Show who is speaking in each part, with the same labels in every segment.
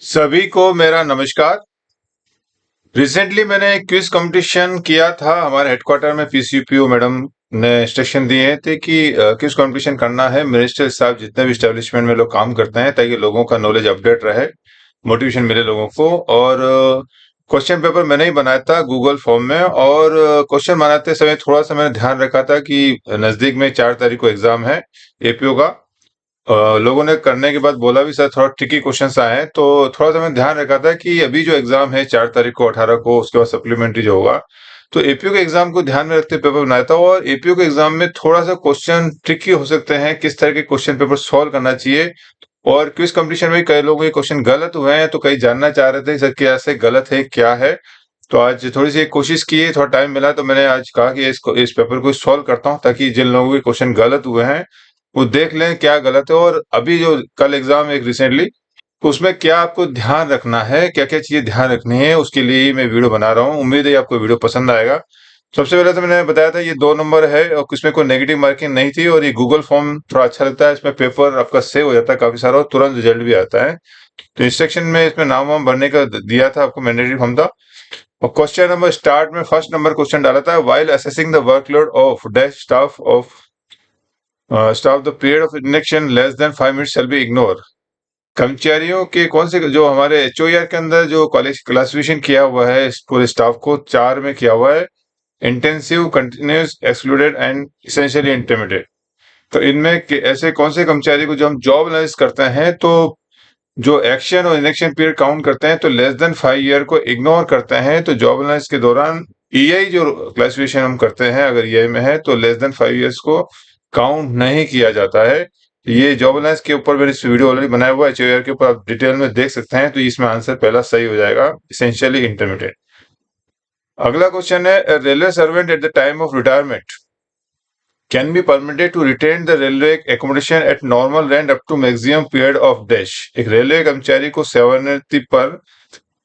Speaker 1: सभी को मेरा नमस्कार। रिसेंटली मैंने एक क्विज कंपटीशन किया था हमारे हेडक्वार्टर में। पीसीपीओ मैडम ने इंस्ट्रक्शन दिए थे कि क्विज कंपटीशन करना है। मिनिस्टर स्टाफ जितने भी स्टैब्लिशमेंट में लोग काम करते हैं, ताकि लोगों का नॉलेज अपडेट रहे, मोटिवेशन मिले लोगों को। और क्वेश्चन पेपर मैंने ही बनाया था गूगल फॉर्म में। और क्वेश्चन बनाते समय थोड़ा सा मैंने ध्यान रखा था कि नजदीक में 4 तारीख को एग्जाम है एपीओ का। लोगों ने करने के बाद बोला भी सर थोड़ा ट्रिकी क्वेश्चंस आए हैं, तो थोड़ा सा मैंने ध्यान रखा था कि अभी जो एग्जाम है 4 तारीख को, 18 को, उसके बाद सप्लीमेंट्री जो होगा, तो एपीओ के एग्जाम को ध्यान में रखते हुए पेपर बनाया था। और एपीओ के एग्जाम में थोड़ा सा क्वेश्चन ट्रिकी हो सकते हैं, किस तरह के क्वेश्चन पेपर सॉल्व करना चाहिए। और क्विज कंपटीशन में कई लोगों के क्वेश्चन गलत हुए हैं, तो कई जानना चाह रहे थे सर क्या ऐसे गलत है क्या है। तो आज थोड़ी सी कोशिश की, थोड़ा टाइम मिला, तो मैंने आज कहा कि इस पेपर को सॉल्व करता हूँ, ताकि जिन लोगों के क्वेश्चन गलत हुए हैं वो देख लें क्या गलत है। और अभी जो कल एग्जाम एक रिसेंटली, तो उसमें क्या आपको ध्यान रखना है, क्या क्या चीजें ध्यान रखनी है, उसके लिए ही मैं वीडियो बना रहा हूँ। उम्मीद है आपको वीडियो पसंद आएगा। सबसे पहले तो मैंने बताया था ये 2 नंबर है और इसमें कोई नेगेटिव मार्किंग नहीं थी। और ये गूगल फॉर्म थोड़ा अच्छा लगता है, इसमें पेपर आपका सेव हो जाता है काफी सारा और तुरंत रिजल्ट भी आता है। तो इंस्ट्रक्शन में इसमें नाम वाम भरने का दिया था आपको, मैंडेटरी फॉर्म था। और क्वेश्चन नंबर स्टार्ट में फर्स्ट नंबर क्वेश्चन डाला था, while assessing the workload of dash staff the period of induction less than 5 minutes shall be ignore. कर्मचारियों के कौन से जो हमारे एचओआर के अंदर जो कॉलेज क्लासिफिकेशन किया हुआ है इस पूरे स्टाफ को, 4 में किया हुआ है, intensive, continuous, excluded and essentially intermediate. तो इनमें ऐसे कौन से कर्मचारी को जो हम जॉब एनालिसिस करते हैं, तो जो एक्शन और इनेक्शन पीरियड काउंट करते हैं, तो लेस देन 5 ईयर को इग्नोर करते हैं। तो जॉब एनालिसिस के दौरान ईआई जो क्लासिफिकेशन हम करते हैं, अगर ईआई में है तो लेस देन 5 ईयर्स को काउंट नहीं किया जाता है। ये जॉब एनालिसिस के ऊपर मैंने इस वीडियो ऑलरेडी बनाया हुआ है, एचओआर के ऊपर आप डिटेल में देख सकते हैं। तो इसमें आंसर पहला सही हो जाएगा, इसेंशियली इंटरमीडिएट। अगला क्वेश्चन है, railway servant at the time of retirement can be permitted to retain the railway accommodation at normal rent up to maximum period of dash। एक रेलवे कर्मचारी को सेवानिवृत्ति पर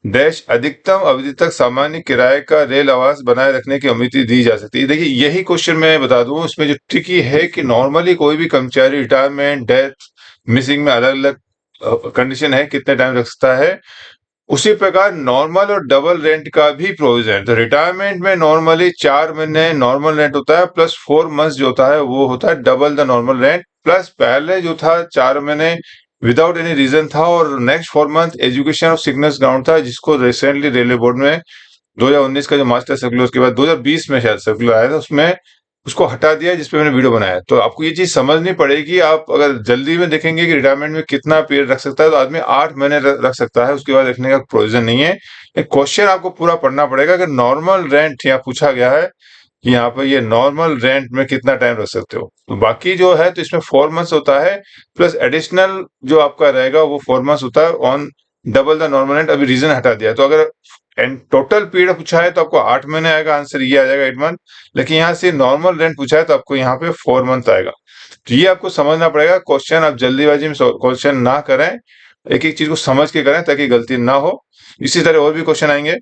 Speaker 1: डैश अधिकतम अवधि तक सामान्य किराए का रेल आवास बनाए रखने की अनुमति दी जा सकती है। देखिए यही क्वेश्चन मैं बता दूं, इसमें जो ट्रिकी है कि नॉर्मली कोई भी कर्मचारी रिटायरमेंट, डेथ, मिसिंग में अलग अलग कंडीशन है कितने टाइम रख सकता है। उसी प्रकार नॉर्मल और डबल रेंट का भी प्रोविजन। तो रिटायरमेंट में नॉर्मली 4 महीने नॉर्मल रेंट होता है, प्लस 4 मंथ्स जो होता है वो होता है double the normal rent. Plus पहले जो था 4 महीने विदाउट एनी रीजन था, और नेक्स्ट 4 मंथ एजुकेशन और सिकनेस ग्राउंड था, जिसको रिसेंटली रेलवे बोर्ड में 2019 का जो मास्टर सर्कुलर, उसके बाद 2020 में शायद सर्कुलर आया था, उसमें उसको हटा दिया, जिसपे मैंने वीडियो बनाया। तो आपको ये चीज समझनी पड़ेगी। आप अगर जल्दी में देखेंगे कि रिटायरमेंट में कितना पीरियड रख सकता है, तो आदमी 8 महीने रख सकता है, उसके बाद रखने का प्रोविजन नहीं है। एक क्वेश्चन आपको पूरा पढ़ना पड़ेगा कि नॉर्मल रेंट यहाँ पूछा गया है कि यहाँ पर ये नॉर्मल रेंट में कितना टाइम रख सकते हो। तो बाकी जो है तो इसमें 4 मंथ्स होता है, प्लस एडिशनल जो आपका रहेगा वो 4 मंथ्स होता है on double the normal rent. अभी रीजन हटा दिया है। तो अगर एंड टोटल पीरियड पूछा है तो आपको 8 महीने आएगा, आंसर ये आ जाएगा 8 मंथ। लेकिन यहाँ से नॉर्मल रेंट पूछा है तो आपको यहाँ पे 4 मंथ आएगा। तो ये आपको समझना पड़ेगा। क्वेश्चन आप जल्दीबाजी में क्वेश्चन ना करें, एक एक चीज को समझ के करें ताकि गलती ना हो। इसी तरह और भी क्वेश्चन आएंगे।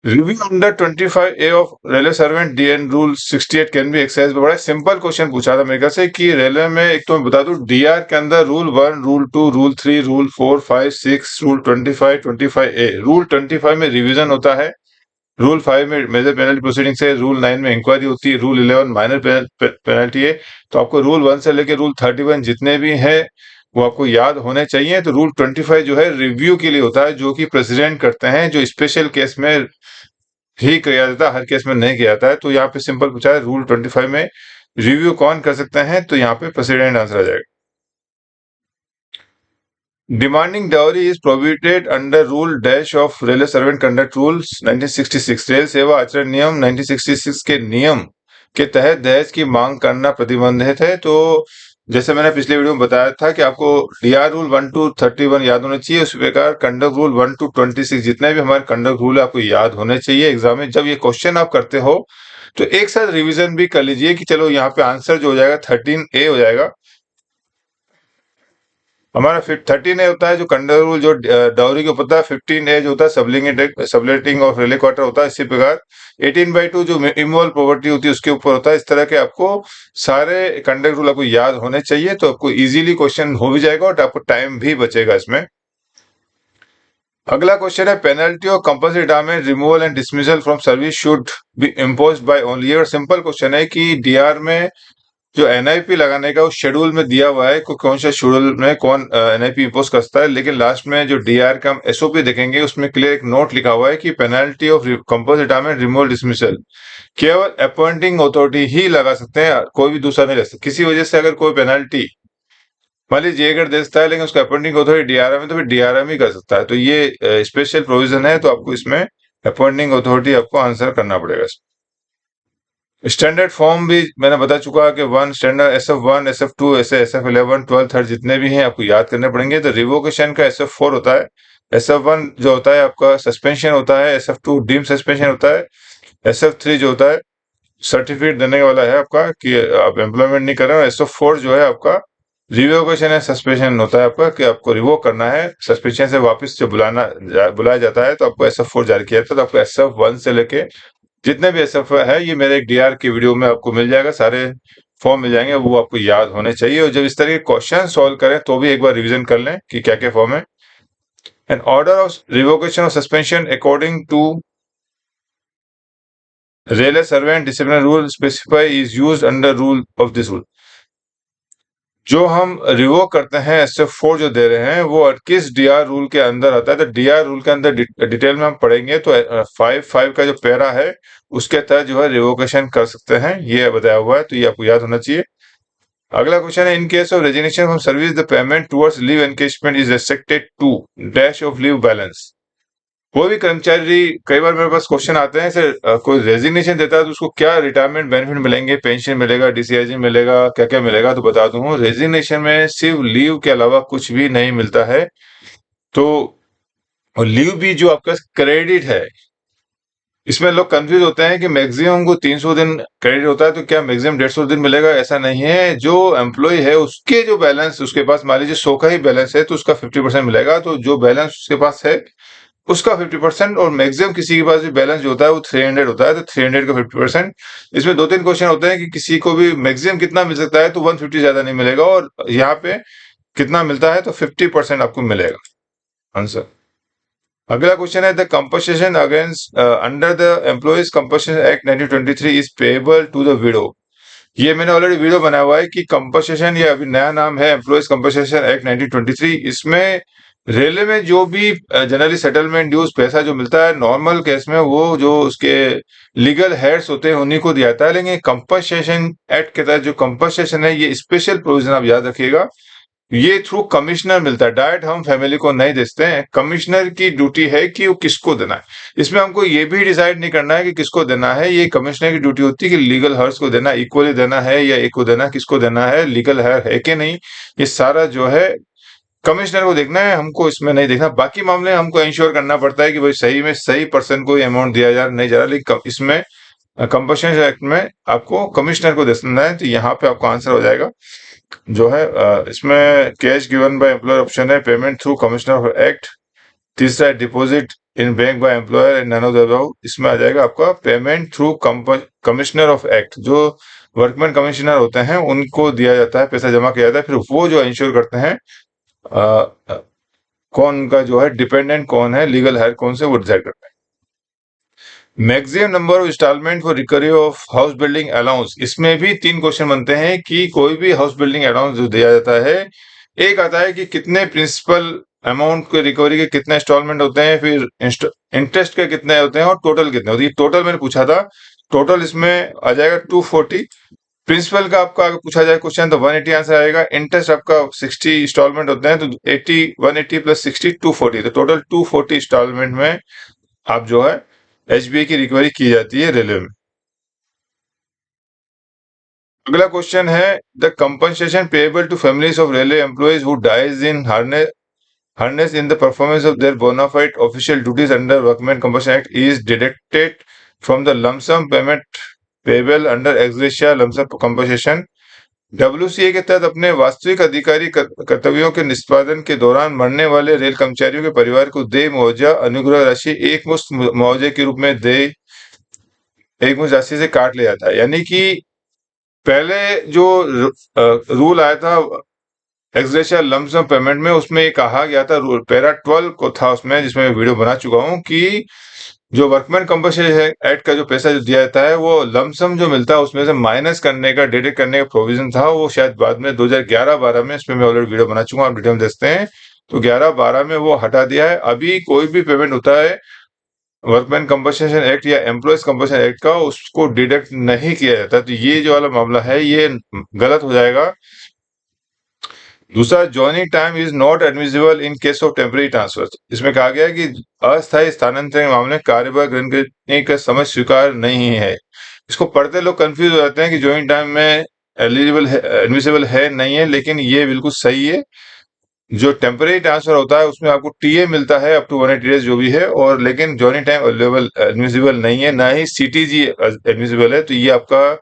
Speaker 1: Review under 25A of railway servant DN rule 68 can be exercise. बड़ा सिंपल क्वेश्चन पूछा था मेरे ख्याल से कि रेलवे में, एक तो मैं बता दूं, डीआर के अंदर rule 1, rule 2, rule 3, rule 4, 5, 6, rule 25, 25A। Rule 25 में रिवीजन होता है, रूल 5 में मेजर पेनल्टी प्रोसीडिंग से, रूल 9 में इंक्वायरी होती है, रूल 11 माइनर पेनल्टी है। तो आपको रूल 1 से लेकर रूल 31 जितने भी है वो आपको याद होने चाहिए। तो रूल 25 जो है रिव्यू के लिए होता है, जो कि प्रेसिडेंट करते हैं, जो स्पेशल केस में ही किया जाता है, हर केस में नहीं किया जाता है। तो यहाँ पे सिंपल पूछा है रूल 25 में रिव्यू कौन कर सकते हैं, तो यहाँ पे प्रेसिडेंट आंसर आ जाएगा। Demanding dowry is prohibited under rule dash of railway servant conduct rules 1966। Rail सेवा आचरण नियम 1966 के नियम के तहत दहेज की मांग करना प्रतिबंधित है। तो जैसे मैंने पिछले वीडियो में बताया था कि आपको डीआर रूल 1 to 31 याद होने चाहिए, उसी प्रकार कंडक्ट रूल 1 to 26 जितने भी हमारे कंडक्ट रूल है आपको याद होने चाहिए। एग्जाम में जब ये क्वेश्चन आप करते हो तो एक साथ रिवीजन भी कर लीजिए कि चलो यहाँ पे आंसर जो हो जाएगा 13A हो जाएगा। हमारा 13A होता है जो कंडर रूल, जो डाउरी के ऊपर होता है। 15A जो होता है सबलेटिंग ऑफ रेले क्वार्टर होता है। इसी प्रकार 18/2 जो इमोरल प्रॉपर्टी होती है उसके ऊपर होता है। इस तरह के आपको सारे कंडक्ट रूल आपको याद होने चाहिए, तो आपको इजीली क्वेश्चन हो भी जाएगा और आपको टाइम भी बचेगा इसमें। अगला क्वेश्चन है, पेनल्टी और compulsory retirement removal and dismissal from service should be imposed by only. और सिंपल क्वेश्चन है कि डीआर में जो एनआईपी लगाने का उस शेड्यूल में दिया हुआ है कौन सा शेड्यूल में कौन एनआईपी इम्पोज कर सकता है, लेकिन लास्ट में जो डीआर का हम एसओपी देखेंगे उसमें क्लियर एक नोट लिखा हुआ है कि penalty of compulsory retirement removal dismissal केवल अपॉइंटिंग अथॉरिटी ही लगा सकते हैं, कोई भी दूसरा नहीं लगा सकता। किसी वजह से अगर कोई पेनल्टी मान लीजिए अगर दे सकता है लेकिन उसका अपॉइंटिंग अथॉरिटी डीआरएम है तो फिर डीआरएम ही कर सकता है। तो ये स्पेशल प्रोविजन है, तो आपको इसमें अपॉइंटिंग अथॉरिटी आपको आंसर करना पड़ेगा। स्टैंडर्ड फॉर्म भी मैंने बता चुका कि वन स्टैंडर्ड SF1 SF2 ऐसे SF11 12 थर्ड जितने भी हैं आपको याद करने पड़ेंगे। तो रिवोकेशन का SF4 होता है, SF1 जो होता है आपका सस्पेंशन होता है, SF2 डीम सस्पेंशन होता है, SF3 जो होता है सर्टिफिकेट देने वाला है आपका कि आप एम्प्लॉयमेंट नहीं कर रहे हो। SF4 जो है आपका रिवोकेशन है, सस्पेंशन होता है आपका कि आपको रिवोक करना है, सस्पेंशन से वापस जब बुलाया जाता है तो आपको SF4 जारी किया जाता है। तो आपको SF1 से लेके जितने भी एसएफ है ये मेरे एक डीआर की वीडियो में आपको मिल जाएगा, सारे फॉर्म मिल जाएंगे, वो आपको याद होने चाहिए। और जब इस तरह के क्वेश्चन सॉल्व करें तो भी एक बार रिवीजन कर लें कि क्या क्या फॉर्म है। एन ऑर्डर ऑफ रिवोकेशन और suspension according to railway servant disciplinary rule specify is used under rule of this rule. जो हम रिवोक करते हैं SF4 जो दे रहे हैं वो किस डीआर रूल के अंदर आता है, तो डीआर रूल के अंदर डिटेल में हम पढ़ेंगे। तो 5 का जो पैरा है उसके तहत जो है रिवोकेशन कर सकते हैं, ये बताया हुआ है, तो ये आपको याद होना चाहिए। अगला क्वेश्चन है, in case of resignation from service the payment towards leave encashment is restricted to dash of leave balance. कोई भी कर्मचारी, कई बार मेरे पास क्वेश्चन आते हैं सर, कोई रेजिग्नेशन देता है तो उसको क्या रिटायरमेंट बेनिफिट मिलेंगे, पेंशन मिलेगा, डीसीआईजी मिलेगा, क्या क्या मिलेगा, तो बता दूं रेजिग्नेशन में सिर्फ लीव के अलावा कुछ भी नहीं मिलता है। तो लीव भी जो आपका क्रेडिट है, इसमें लोग कंफ्यूज होते हैं कि मैक्सिमम को 300 दिन क्रेडिट होता है तो क्या मैक्सिमम 150 दिन मिलेगा, ऐसा नहीं है। जो एम्प्लॉय है उसके जो बैलेंस उसके पास मान लीजिए 100 का ही बैलेंस है तो उसका 50% मिलेगा, तो जो बैलेंस उसके पास है उसका 50%। और मैक्सिमम किसी के पास भी बैलेंस जो होता है वो 300 होता है, तो 300 का 50%। इसमें 2-3 क्वेश्चन होते हैं कि किसी को भी मैक्सिमम कितना मिल सकता है, तो 150 ज्यादा नहीं मिलेगा, और यहाँ पे कितना मिलता है तो 50% आपको मिलेगा आंसर। अगला क्वेश्चन है, the compensation against under the employees compensation act 1923 is payable to the widow. ये मैंने ऑलरेडी वीडियो बनाया हुआ है कि कंपनसेशन, ये अभी नया नाम है एम्प्लॉइज कंपनसेशन एक्ट 1923। इसमें रेलवे में जो भी जनरली सेटलमेंट ड्यूज पैसा जो मिलता है नॉर्मल केस में वो जो उसके लीगल हेड्स होते हैं उन्हीं को दिया जाता है, लेकिन कंपनसेशन एक्ट के तहत जो कंपनसेशन है ये स्पेशल प्रोविजन आप याद रखिएगा, ये थ्रू कमिश्नर मिलता है, डायरेक्ट हम फैमिली को नहीं देते हैं। कमिश्नर की ड्यूटी है कि वो किसको देना है। इसमें हमको ये भी डिसाइड नहीं करना है कि किसको देना है, ये कमिश्नर की ड्यूटी होती है कि लीगल हर्स को देना, इक्वली देना है या एक को देना, किसको देना है, लीगल हर है कि नहीं, ये सारा जो है कमिश्नर को देखना है, हमको इसमें नहीं देखना। बाकी मामले हमको इंश्योर करना पड़ता है कि भाई सही में सही पर्सन को अमाउंट दिया जा रहा नहीं जा रहा, लेकिन इसमें कंपनसेशन एक्ट में आपको कमिश्नर को देना है। तो यहाँ पे आपका आंसर हो जाएगा जो है इसमें cash given by employer option है, payment through commissioner of act. तीसरा है deposit in bank by employer and none of the above. इसमें आ जाएगा आपका payment through commissioner of act. जो वर्कमैन कमिश्नर होते हैं उनको दिया जाता है, पैसा जमा किया जाता है, फिर वो जो इंश्योर करते हैं कौन उनका जो है डिपेंडेंट कौन है, लीगल हायर कौन से, वो डिसाइड करते हैं। Maximum number of installment for recovery of house building allowance, इसमें भी 3 क्वेश्चन बनते हैं कि कोई भी हाउस बिल्डिंग अलाउंस जो दिया जाता है, एक आता है कि कितने प्रिंसिपल अमाउंट के रिकवरी के कितने इंस्टॉलमेंट होते हैं, फिर इंटरेस्ट के कितने होते हैं और टोटल कितने होते हैं। टोटल मैंने पूछा था, टोटल इसमें आ जाएगा 240। प्रिंसिपल का आपका अगर पूछा जाए क्वेश्चन तो 180 आंसर आएगा। इंटरेस्ट आपका 60 इंस्टॉलमेंट होते हैं तो 80 180 प्लस 60 240, तो टोटल 240 इंस्टॉलमेंट में आप जो है एचबीए की रिकवरी की जाती है रेलवे में। अगला क्वेश्चन है, the compensation payable to families of railway employees who dies in harness in the performance of their bona fide official duties under Workmen Compensation Act is deducted from the lump sum payment payable under ex gratia lump sum compensation डब्ल्यूसीए के तहत अपने वास्तविक अधिकारी कर्तव्यों के निष्पादन के दौरान मरने वाले रेल कर्मचारियों के परिवार को देय मुआवजा अनुग्रह राशि एकमुश्त मुआवजे के रूप में देय एकमुश्त राशि से काट लिया जाता है। यानी कि पहले जो रूल आया था एक्सग्रेशिया लम्प सम पेमेंट में, उसमें ये कहा गया था, रूल पैरा 12 को था उसमें, जिसमें मैं वीडियो बना चुका हूँ, कि जो वर्कमैन कंपनसेशन एक्ट का जो पैसा जो दिया जाता है वो लमसम जो मिलता है उसमें से माइनस करने का, डिडक्ट करने का प्रोविजन था। वो शायद बाद में 2011-12 में, इसमें मैं ऑलरेडी वीडियो बना चुका हूँ, आप डिटेल में देखते हैं। तो 11-12 में वो हटा दिया है। अभी कोई भी पेमेंट होता है वर्कमैन कंपनसेशन एक्ट या एम्प्लॉयज कंपनसेशन एक्ट का, उसको डिडक्ट नहीं किया जाता। तो ये जो वाला मामला है ये गलत हो जाएगा। दूसरा, joining time is not admissible in case of temporary transfer. इसमें कहा गया है कि अस्थायी स्थानांतरण के मामले में कार्यभार ग्रहण करने का समय स्वीकार नहीं है। इसको पढ़ते लोग कंफ्यूज हो जाते हैं कि जॉइनिंग टाइम में एलिजिबल है, एडमिसिबल है नहीं है, लेकिन ये बिल्कुल सही है। जो टेम्परेरी ट्रांसफर होता है उसमें आपको टीए मिलता है अप टू 180 डेज जो भी है, और लेकिन जॉइनिंग टाइम अवेलेबल एडमिसिबल नहीं है, ना ही सीटीजी एडमिसिबल है। तो ये आपका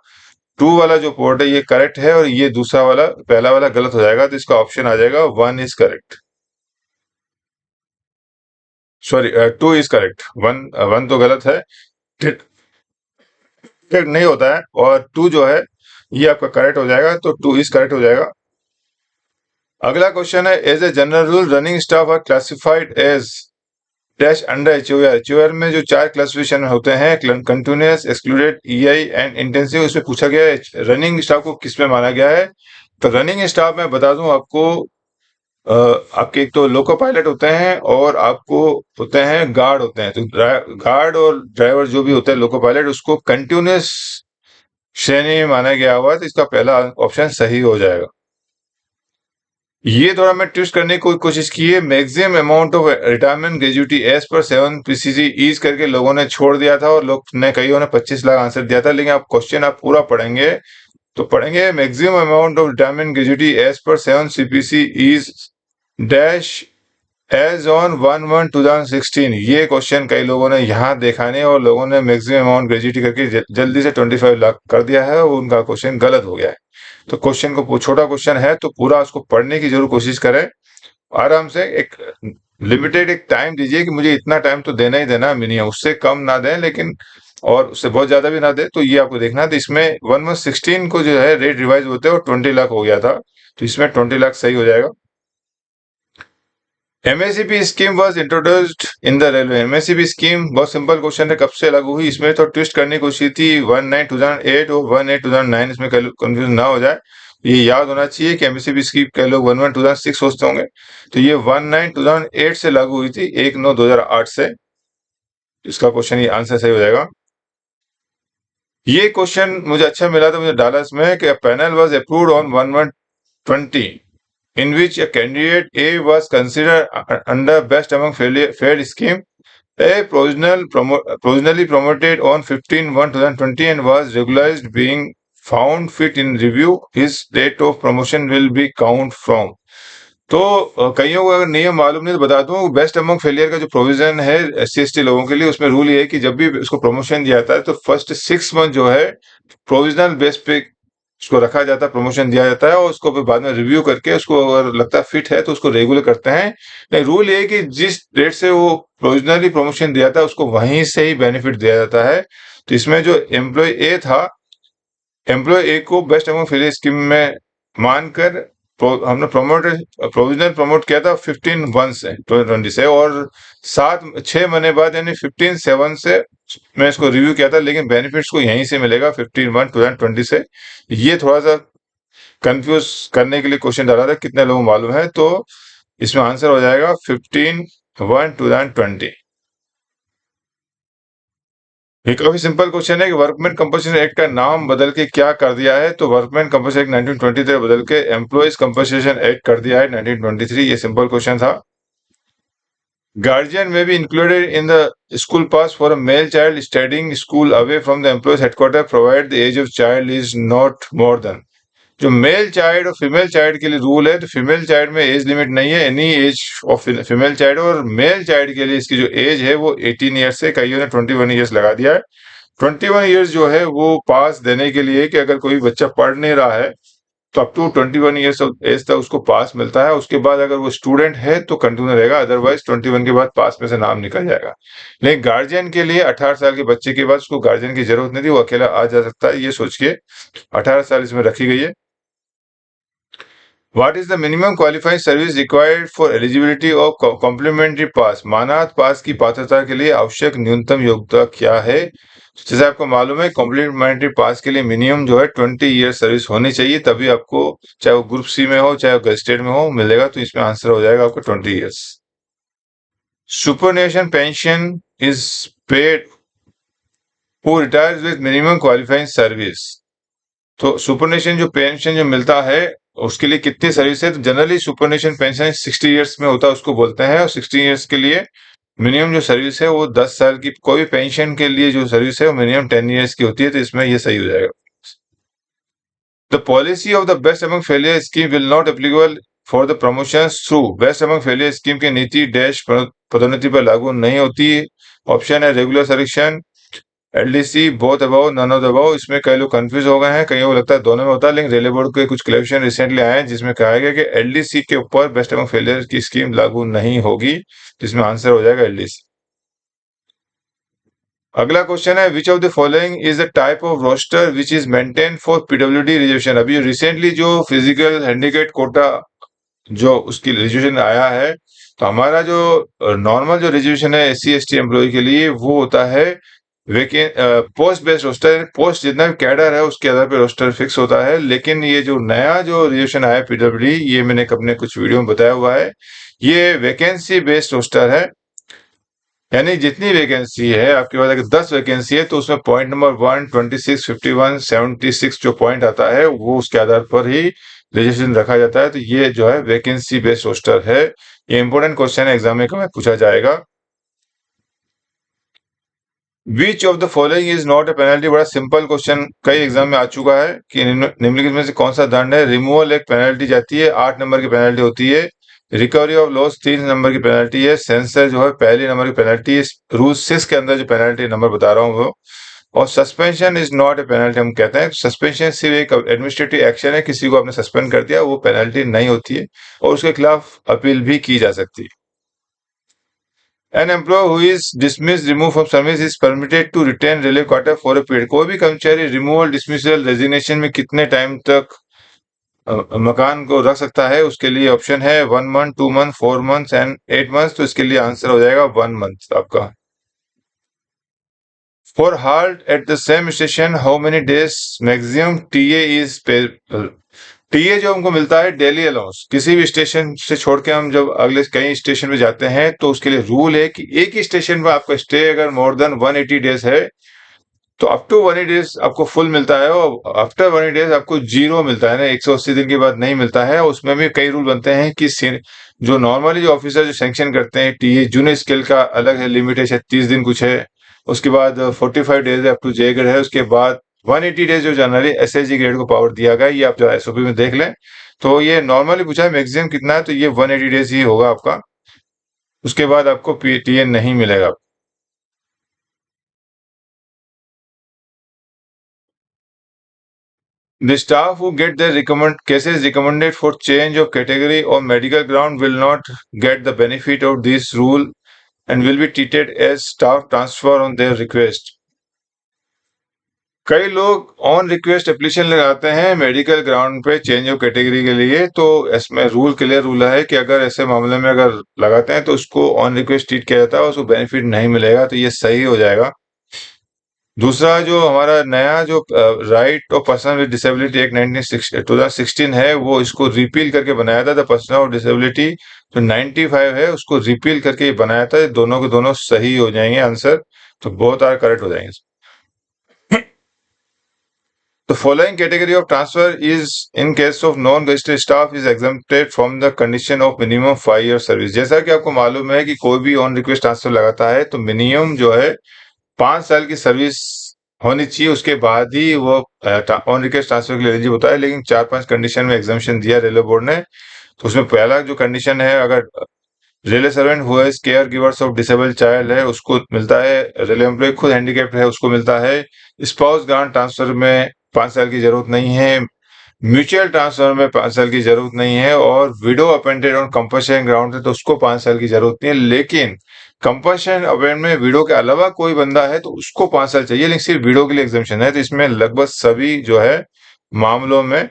Speaker 1: 2 वाला जो पोर्ट है ये करेक्ट है, और ये दूसरा वाला, पहला वाला गलत हो जाएगा। तो इसका ऑप्शन आ जाएगा 1 is correct, sorry 2 is correct. 1 तो गलत है, करेक्ट नहीं होता है, और 2 जो है ये आपका करेक्ट हो जाएगा। तो 2 इज करेक्ट हो जाएगा। अगला क्वेश्चन है, as a general rule running staff are classified as dash under HOR. HOR में जो 4 क्लासिफिकेशन होते हैं, continuous, excluded, EI and intensive, उसमें पूछा गया है रनिंग स्टाफ को किस में माना गया है। तो रनिंग स्टाफ मैं बता दूं आपको, आपके एक तो लोको पायलट होते हैं और आपको होते हैं गार्ड होते हैं। तो गार्ड और ड्राइवर जो भी होते हैं लोको पायलट, उसको कंटिन्यूअस श्रेणी में माना गया हुआ है। तो इसका पहला ऑप्शन सही हो जाएगा। ये थोड़ा मैं ट्विस्ट करने की कोशिश की है। Maximum amount of retirement gratuity as per 7 PCC ease करके लोगों ने छोड़ दिया था, और लोग ने कईयों ने 25 लाख आंसर दिया था। लेकिन आप क्वेश्चन आप पूरा पढ़ेंगे तो पढ़ेंगे maximum amount of retirement gratuity as per 7 CPC is dash as on 1/1/2016। ये क्वेश्चन कई लोगों ने यहाँ देखा नहीं, और लोगों ने मैक्सिमम अमाउंट ग्रेजुटी करके जल्दी से 25 लाख कर दिया है, और उनका क्वेश्चन गलत हो गया है। तो क्वेश्चन को, छोटा क्वेश्चन है तो पूरा उसको पढ़ने की जरूर कोशिश करें। आराम से एक लिमिटेड एक टाइम दीजिए कि मुझे इतना टाइम तो देना ही देना मिनिमम, उससे कम ना दें, लेकिन और उससे बहुत ज्यादा भी ना दे। तो ये आपको देखना है। तो इसमें 1/16 को जो है रेट रिवाइज होते हैं और 20 लाख हो गया था, तो इसमें 20 लाख सही हो जाएगा। MSCP scheme was introduced in the railway. MSCP scheme बहुत सिंपल क्वेश्चन है, कब से लागू हुई। इसमें तो ट्विस्ट करने की कोशिश थी 19/2008 और 1/8/2009, इसमें कंफ्यूजन ना हो जाए। ये याद होना चाहिए कि एमएससीपी स्कीम कई लोग 1/1/2006 सोचते होंगे, तो ये 19/2008 से लागू हुई थी, 1/9/2008 से। इसका क्वेश्चन, ये आंसर सही हो जाएगा। ये क्वेश्चन मुझे अच्छा मिला था, मुझे डाला इसमें कि panel was approved on 1/1/20 in which a candidate A was considered under best among failed scheme. A provisionally promoted on 15/1/2020 and was regularized, being found fit in review. His date of promotion will be count from. तो कईयों को अगर नियम मालूम नहीं तो बता दूं, बेस्ट अमंग फेलियर का जो प्रोविजन है SC/ST लोगों के लिए, उसमें रूल ये है कि जब भी उसको प्रमोशन दिया जाता है तो फर्स्ट 6 मंथ जो है प्रोविजनल बेस पे उसको रखा जाता है, प्रमोशन दिया जाता है, और उसको फिर बाद में रिव्यू करके उसको अगर लगता है फिट है तो उसको रेगुलर करते हैं। नहीं, रूल ये है कि जिस डेट से वो प्रोविजनली प्रमोशन दिया था उसको वहीं से ही बेनिफिट दिया जाता है। तो इसमें जो एम्प्लॉय ए था, एम्प्लॉय ए को बेस्ट अमंग फेलियर स्कीम में मानकर हमने प्रोविजनल प्रमोट किया था 15/1 से 2020 से, और 6 महीने बाद यानी 15/7 से मैं इसको रिव्यू किया था, लेकिन बेनिफिट्स को यहीं से मिलेगा 15/1/2020 से। ये थोड़ा सा कंफ्यूज करने के लिए क्वेश्चन डाला था, कितने लोगों को मालूम है। तो इसमें आंसर हो जाएगा 15/1/2020। ये काफी सिंपल क्वेश्चन है कि वर्कमैन कंपनसेशन एक्ट का नाम बदल के क्या कर दिया है। तो वर्कमैन कंपनसेशन एक्ट 1923 बदल के एम्प्लॉयज कंपनसेशन एक्ट कर दिया है 1923। ये सिंपल क्वेश्चन था। गार्जियन में be included in the school pass for a male child studying school away from the employees headquarter provide the age of child is not more than. जो male child और female child के लिए rule है, तो female child में age limit नहीं है, any age of female child, और मेल चाइल्ड के लिए इसकी जो एज है वो 18 ईयर्स से, कईयों ने 21 ईयर्स लगा दिया है। 21 ईयर्स जो है वो पास देने के लिए कि अगर कोई बच्चा पढ़ नहीं रहा है तो up to 21 years of age तक उसको पास मिलता है। उसके बाद अगर वो स्टूडेंट है तो कंटिन्यू रहेगा, अदरवाइज 21 के बाद पास में से नाम निकल जाएगा। लेकिन गार्जियन के लिए 18 साल के बच्चे के बाद उसको गार्जियन की जरूरत नहीं थी, वो अकेला आ जा सकता है, ये सोच के 18 साल इसमें रखी गई है। What is the minimum qualifying service required for eligibility of complementary pass? मानार्थ पास की पात्रता के लिए आवश्यक न्यूनतम योग्यता क्या है? जैसे आपको मालूम है, कॉम्प्लीमेंट्री पास के लिए मिनिमम जो है 20 ईयर सर्विस होनी चाहिए, तभी आपको, चाहे वो ग्रुप सी में हो चाहे वो गजेटेड में हो, मिलेगा। तो इसमें आंसर हो जाएगा आपको 20 years. सुपरनेशन pension is paid who retires with minimum qualifying service. तो सुपरनेशन जो पेंशन जो मिलता है उसके लिए कितनी सर्विस है? तो जनरली सुपरनेशन पेंशन 60 ईयर्स में होता है, उसको बोलते हैं। और 60 ईयर्स के लिए मिनिमम जो सर्विस है वो 10 साल की, कोई पेंशन के लिए जो सर्विस है वो मिनिमम 10 ईयर्स की होती है। तो इसमें ये सही हो जाएगा। The policy of the best among failure scheme will not applicable for the promotion through best among failure scheme की नीति डैश पदोन्नति पर लागू नहीं होती। ऑप्शन है regular selection, LDC, both above, none of the above. इसमें कई लोग कंफ्यूज हो गए हैं, कईयों को लगता है दोनों में होता है, लेकिन रेलवे बोर्ड के कुछ क्लैरिफिकेशन रिसेंटली आए हैं जिसमें कहा गया कि एलडीसी के ऊपर बेस्ट अमंग फेलियर की स्कीम लागू नहीं होगी। जिसमें आंसर हो जाएगा एलडीसी। अगला क्वेश्चन है, which of the following is the type of roster which is maintain for PWD reservation. अभी रिसेंटली जो फिजिकल हैंडीकेप कोटा जो उसकी रिजर्वेशन आया है, तो हमारा जो नॉर्मल जो रिजर्वेशन है एससी एसटी एम्प्लॉय के लिए वो होता है पोस्ट बेस्ड रोस्टर। पोस्ट जितना भी कैडर है उसके आधार पर रोस्टर फिक्स होता है। लेकिन ये जो नया जो रिजर्वेशन आया पीडब्ल्यूडी, ये मैंने अपने कुछ वीडियो में बताया हुआ है, ये वैकेंसी बेस्ड रोस्टर है। यानी जितनी वैकेंसी है आपके पास, अगर 10 वैकेंसी है तो उसमें पॉइंट नंबर 1, 26, 51, 76 जो पॉइंट आता है वो उसके आधार पर ही रजिस्ट्रेशन रखा जाता है। तो ये जो है वैकेंसी बेस्ड रोस्टर है। ये इंपॉर्टेंट क्वेश्चन है, एग्जाम में कभी पूछा जाएगा। विच of the following is not a penalty. बड़ा सिंपल क्वेश्चन कई एग्जाम में आ चुका है कि निम्नलिखित में से कौन सा दंड है? रिमूवल एक पेनल्टी जाती है, 8 नंबर की पेनल्टी होती है। रिकवरी ऑफ लॉस 3 नंबर की पेनल्टी है। सेंसर जो है पहले नंबर की पेनल्टी है। रूल 6 के अंदर जो पेनल्टी नंबर बता रहा हूँ वो। और suspension is not a penalty हम कहते हैं। सस्पेंशन सिर्फ एक एडमिनिस्ट्रेटिव एक्शन है, किसी को आपने सस्पेंड कर दिया, वो पेनल्टी नहीं होती है और उसके खिलाफ अपील भी की जा सकती है। An employee who is dismissed, removed from service is permitted to retain relief quarter for a period। कोई भी कर्मचारी रिमूवल, डिसमिसल, रेजिग्नेशन में कितने टाइम तक मकान को रख सकता है? उसके लिए ऑप्शन है 1 month, 2 month, 4 month and 8 month. तो इसके लिए आंसर हो जाएगा 1 मंथ आपका। For halt at the same station how many days maximum TA is paid. TA जो हमको मिलता है डेली अलाउंस, किसी भी स्टेशन से छोड़ के हम जब अगले कई स्टेशन पे जाते हैं तो उसके लिए रूल है कि एक ही स्टेशन पर आपका स्टे अगर मोर देन 180 डेज है तो अप टू 180 डेज आपको फुल मिलता है, और आफ्टर 180 डेज आपको जीरो मिलता है ना, 180 दिन के बाद नहीं मिलता है। उसमें भी कई रूल बनते हैं कि जो नॉर्मली जो ऑफिसर जो सैंक्शन करते हैं टीए जूनियर स्केल का अलग है, लिमिट है 36 दिन कुछ है। उसके बाद 45 days up to J grade है। उसके बाद 180 डेज जो जनरली एसएसजी ग्रेड को पावर दिया गया, ये आप जो एसओपी में देख लें। तो ये नॉर्मली पूछा है मैक्सिमम कितना है, तो ये 180 डेज ही होगा आपका। उसके बाद आपको पीटीएन नहीं मिलेगा। The staff who get their cases recommended for change of category or medical ground will not get the benefit of this rule and will be treated as staff transfer on their request। कई लोग on request application लगाते हैं medical ground पे change of category के लिए। तो इसमें rule clear rule है कि अगर ऐसे मामले में अगर लगाते हैं तो उसको ऑन रिक्वेस्ट ट्रीट किया जाता है, उसको बेनिफिट नहीं मिलेगा। तो ये सही हो जाएगा। दूसरा जो हमारा नया जो right of person with disability act 2016 है, वो इसको रिपील करके बनाया था। द पर्सन ऑफ डिसेबिलिटी जो 95 है उसको रिपील करके बनाया था। दोनों के दोनों सही हो जाएंगे आंसर, तो बोथ आर करेक्ट हो जाएंगे। The following category of transfer is in case of non-registered staff is exempted from the condition of minimum 5 year service। जैसा कि आपको मालूम है कि कोई भी ऑन रिक्वेस्ट ट्रांसफर लगाता है तो मिनिमम जो है 5 साल की सर्विस होनी चाहिए, उसके बाद ही वो ऑन रिक्वेस्ट ट्रांसफर के लिए एलिजिबल होता है। लेकिन 4-5 कंडीशन में एग्जामिशन दिया रेलवे बोर्ड ने। तो उसमें पहला जो कंडीशन है, अगर रेलवे सर्वेंट हुआ is care givers of disabled child है उसको मिलता है। रेलवे एम्प्लॉय खुद हैंडीकैप्ड है उसको मिलता है। स्पाउस ग्रांट ट्रांसफर में 5 साल की जरूरत नहीं है। म्यूचुअल ट्रांसफर में 5 साल की जरूरत नहीं है, और window appointed on compulsion ground है तो उसको 5 साल की जरूरत नहीं है। लेकिन कंपल्शन अपॉइंट में विडो के अलावा कोई बंदा है तो उसको 5 साल चाहिए, लेकिन सिर्फ विडो के लिए एग्जाम्पशन है। तो इसमें लगभग सभी जो है मामलों में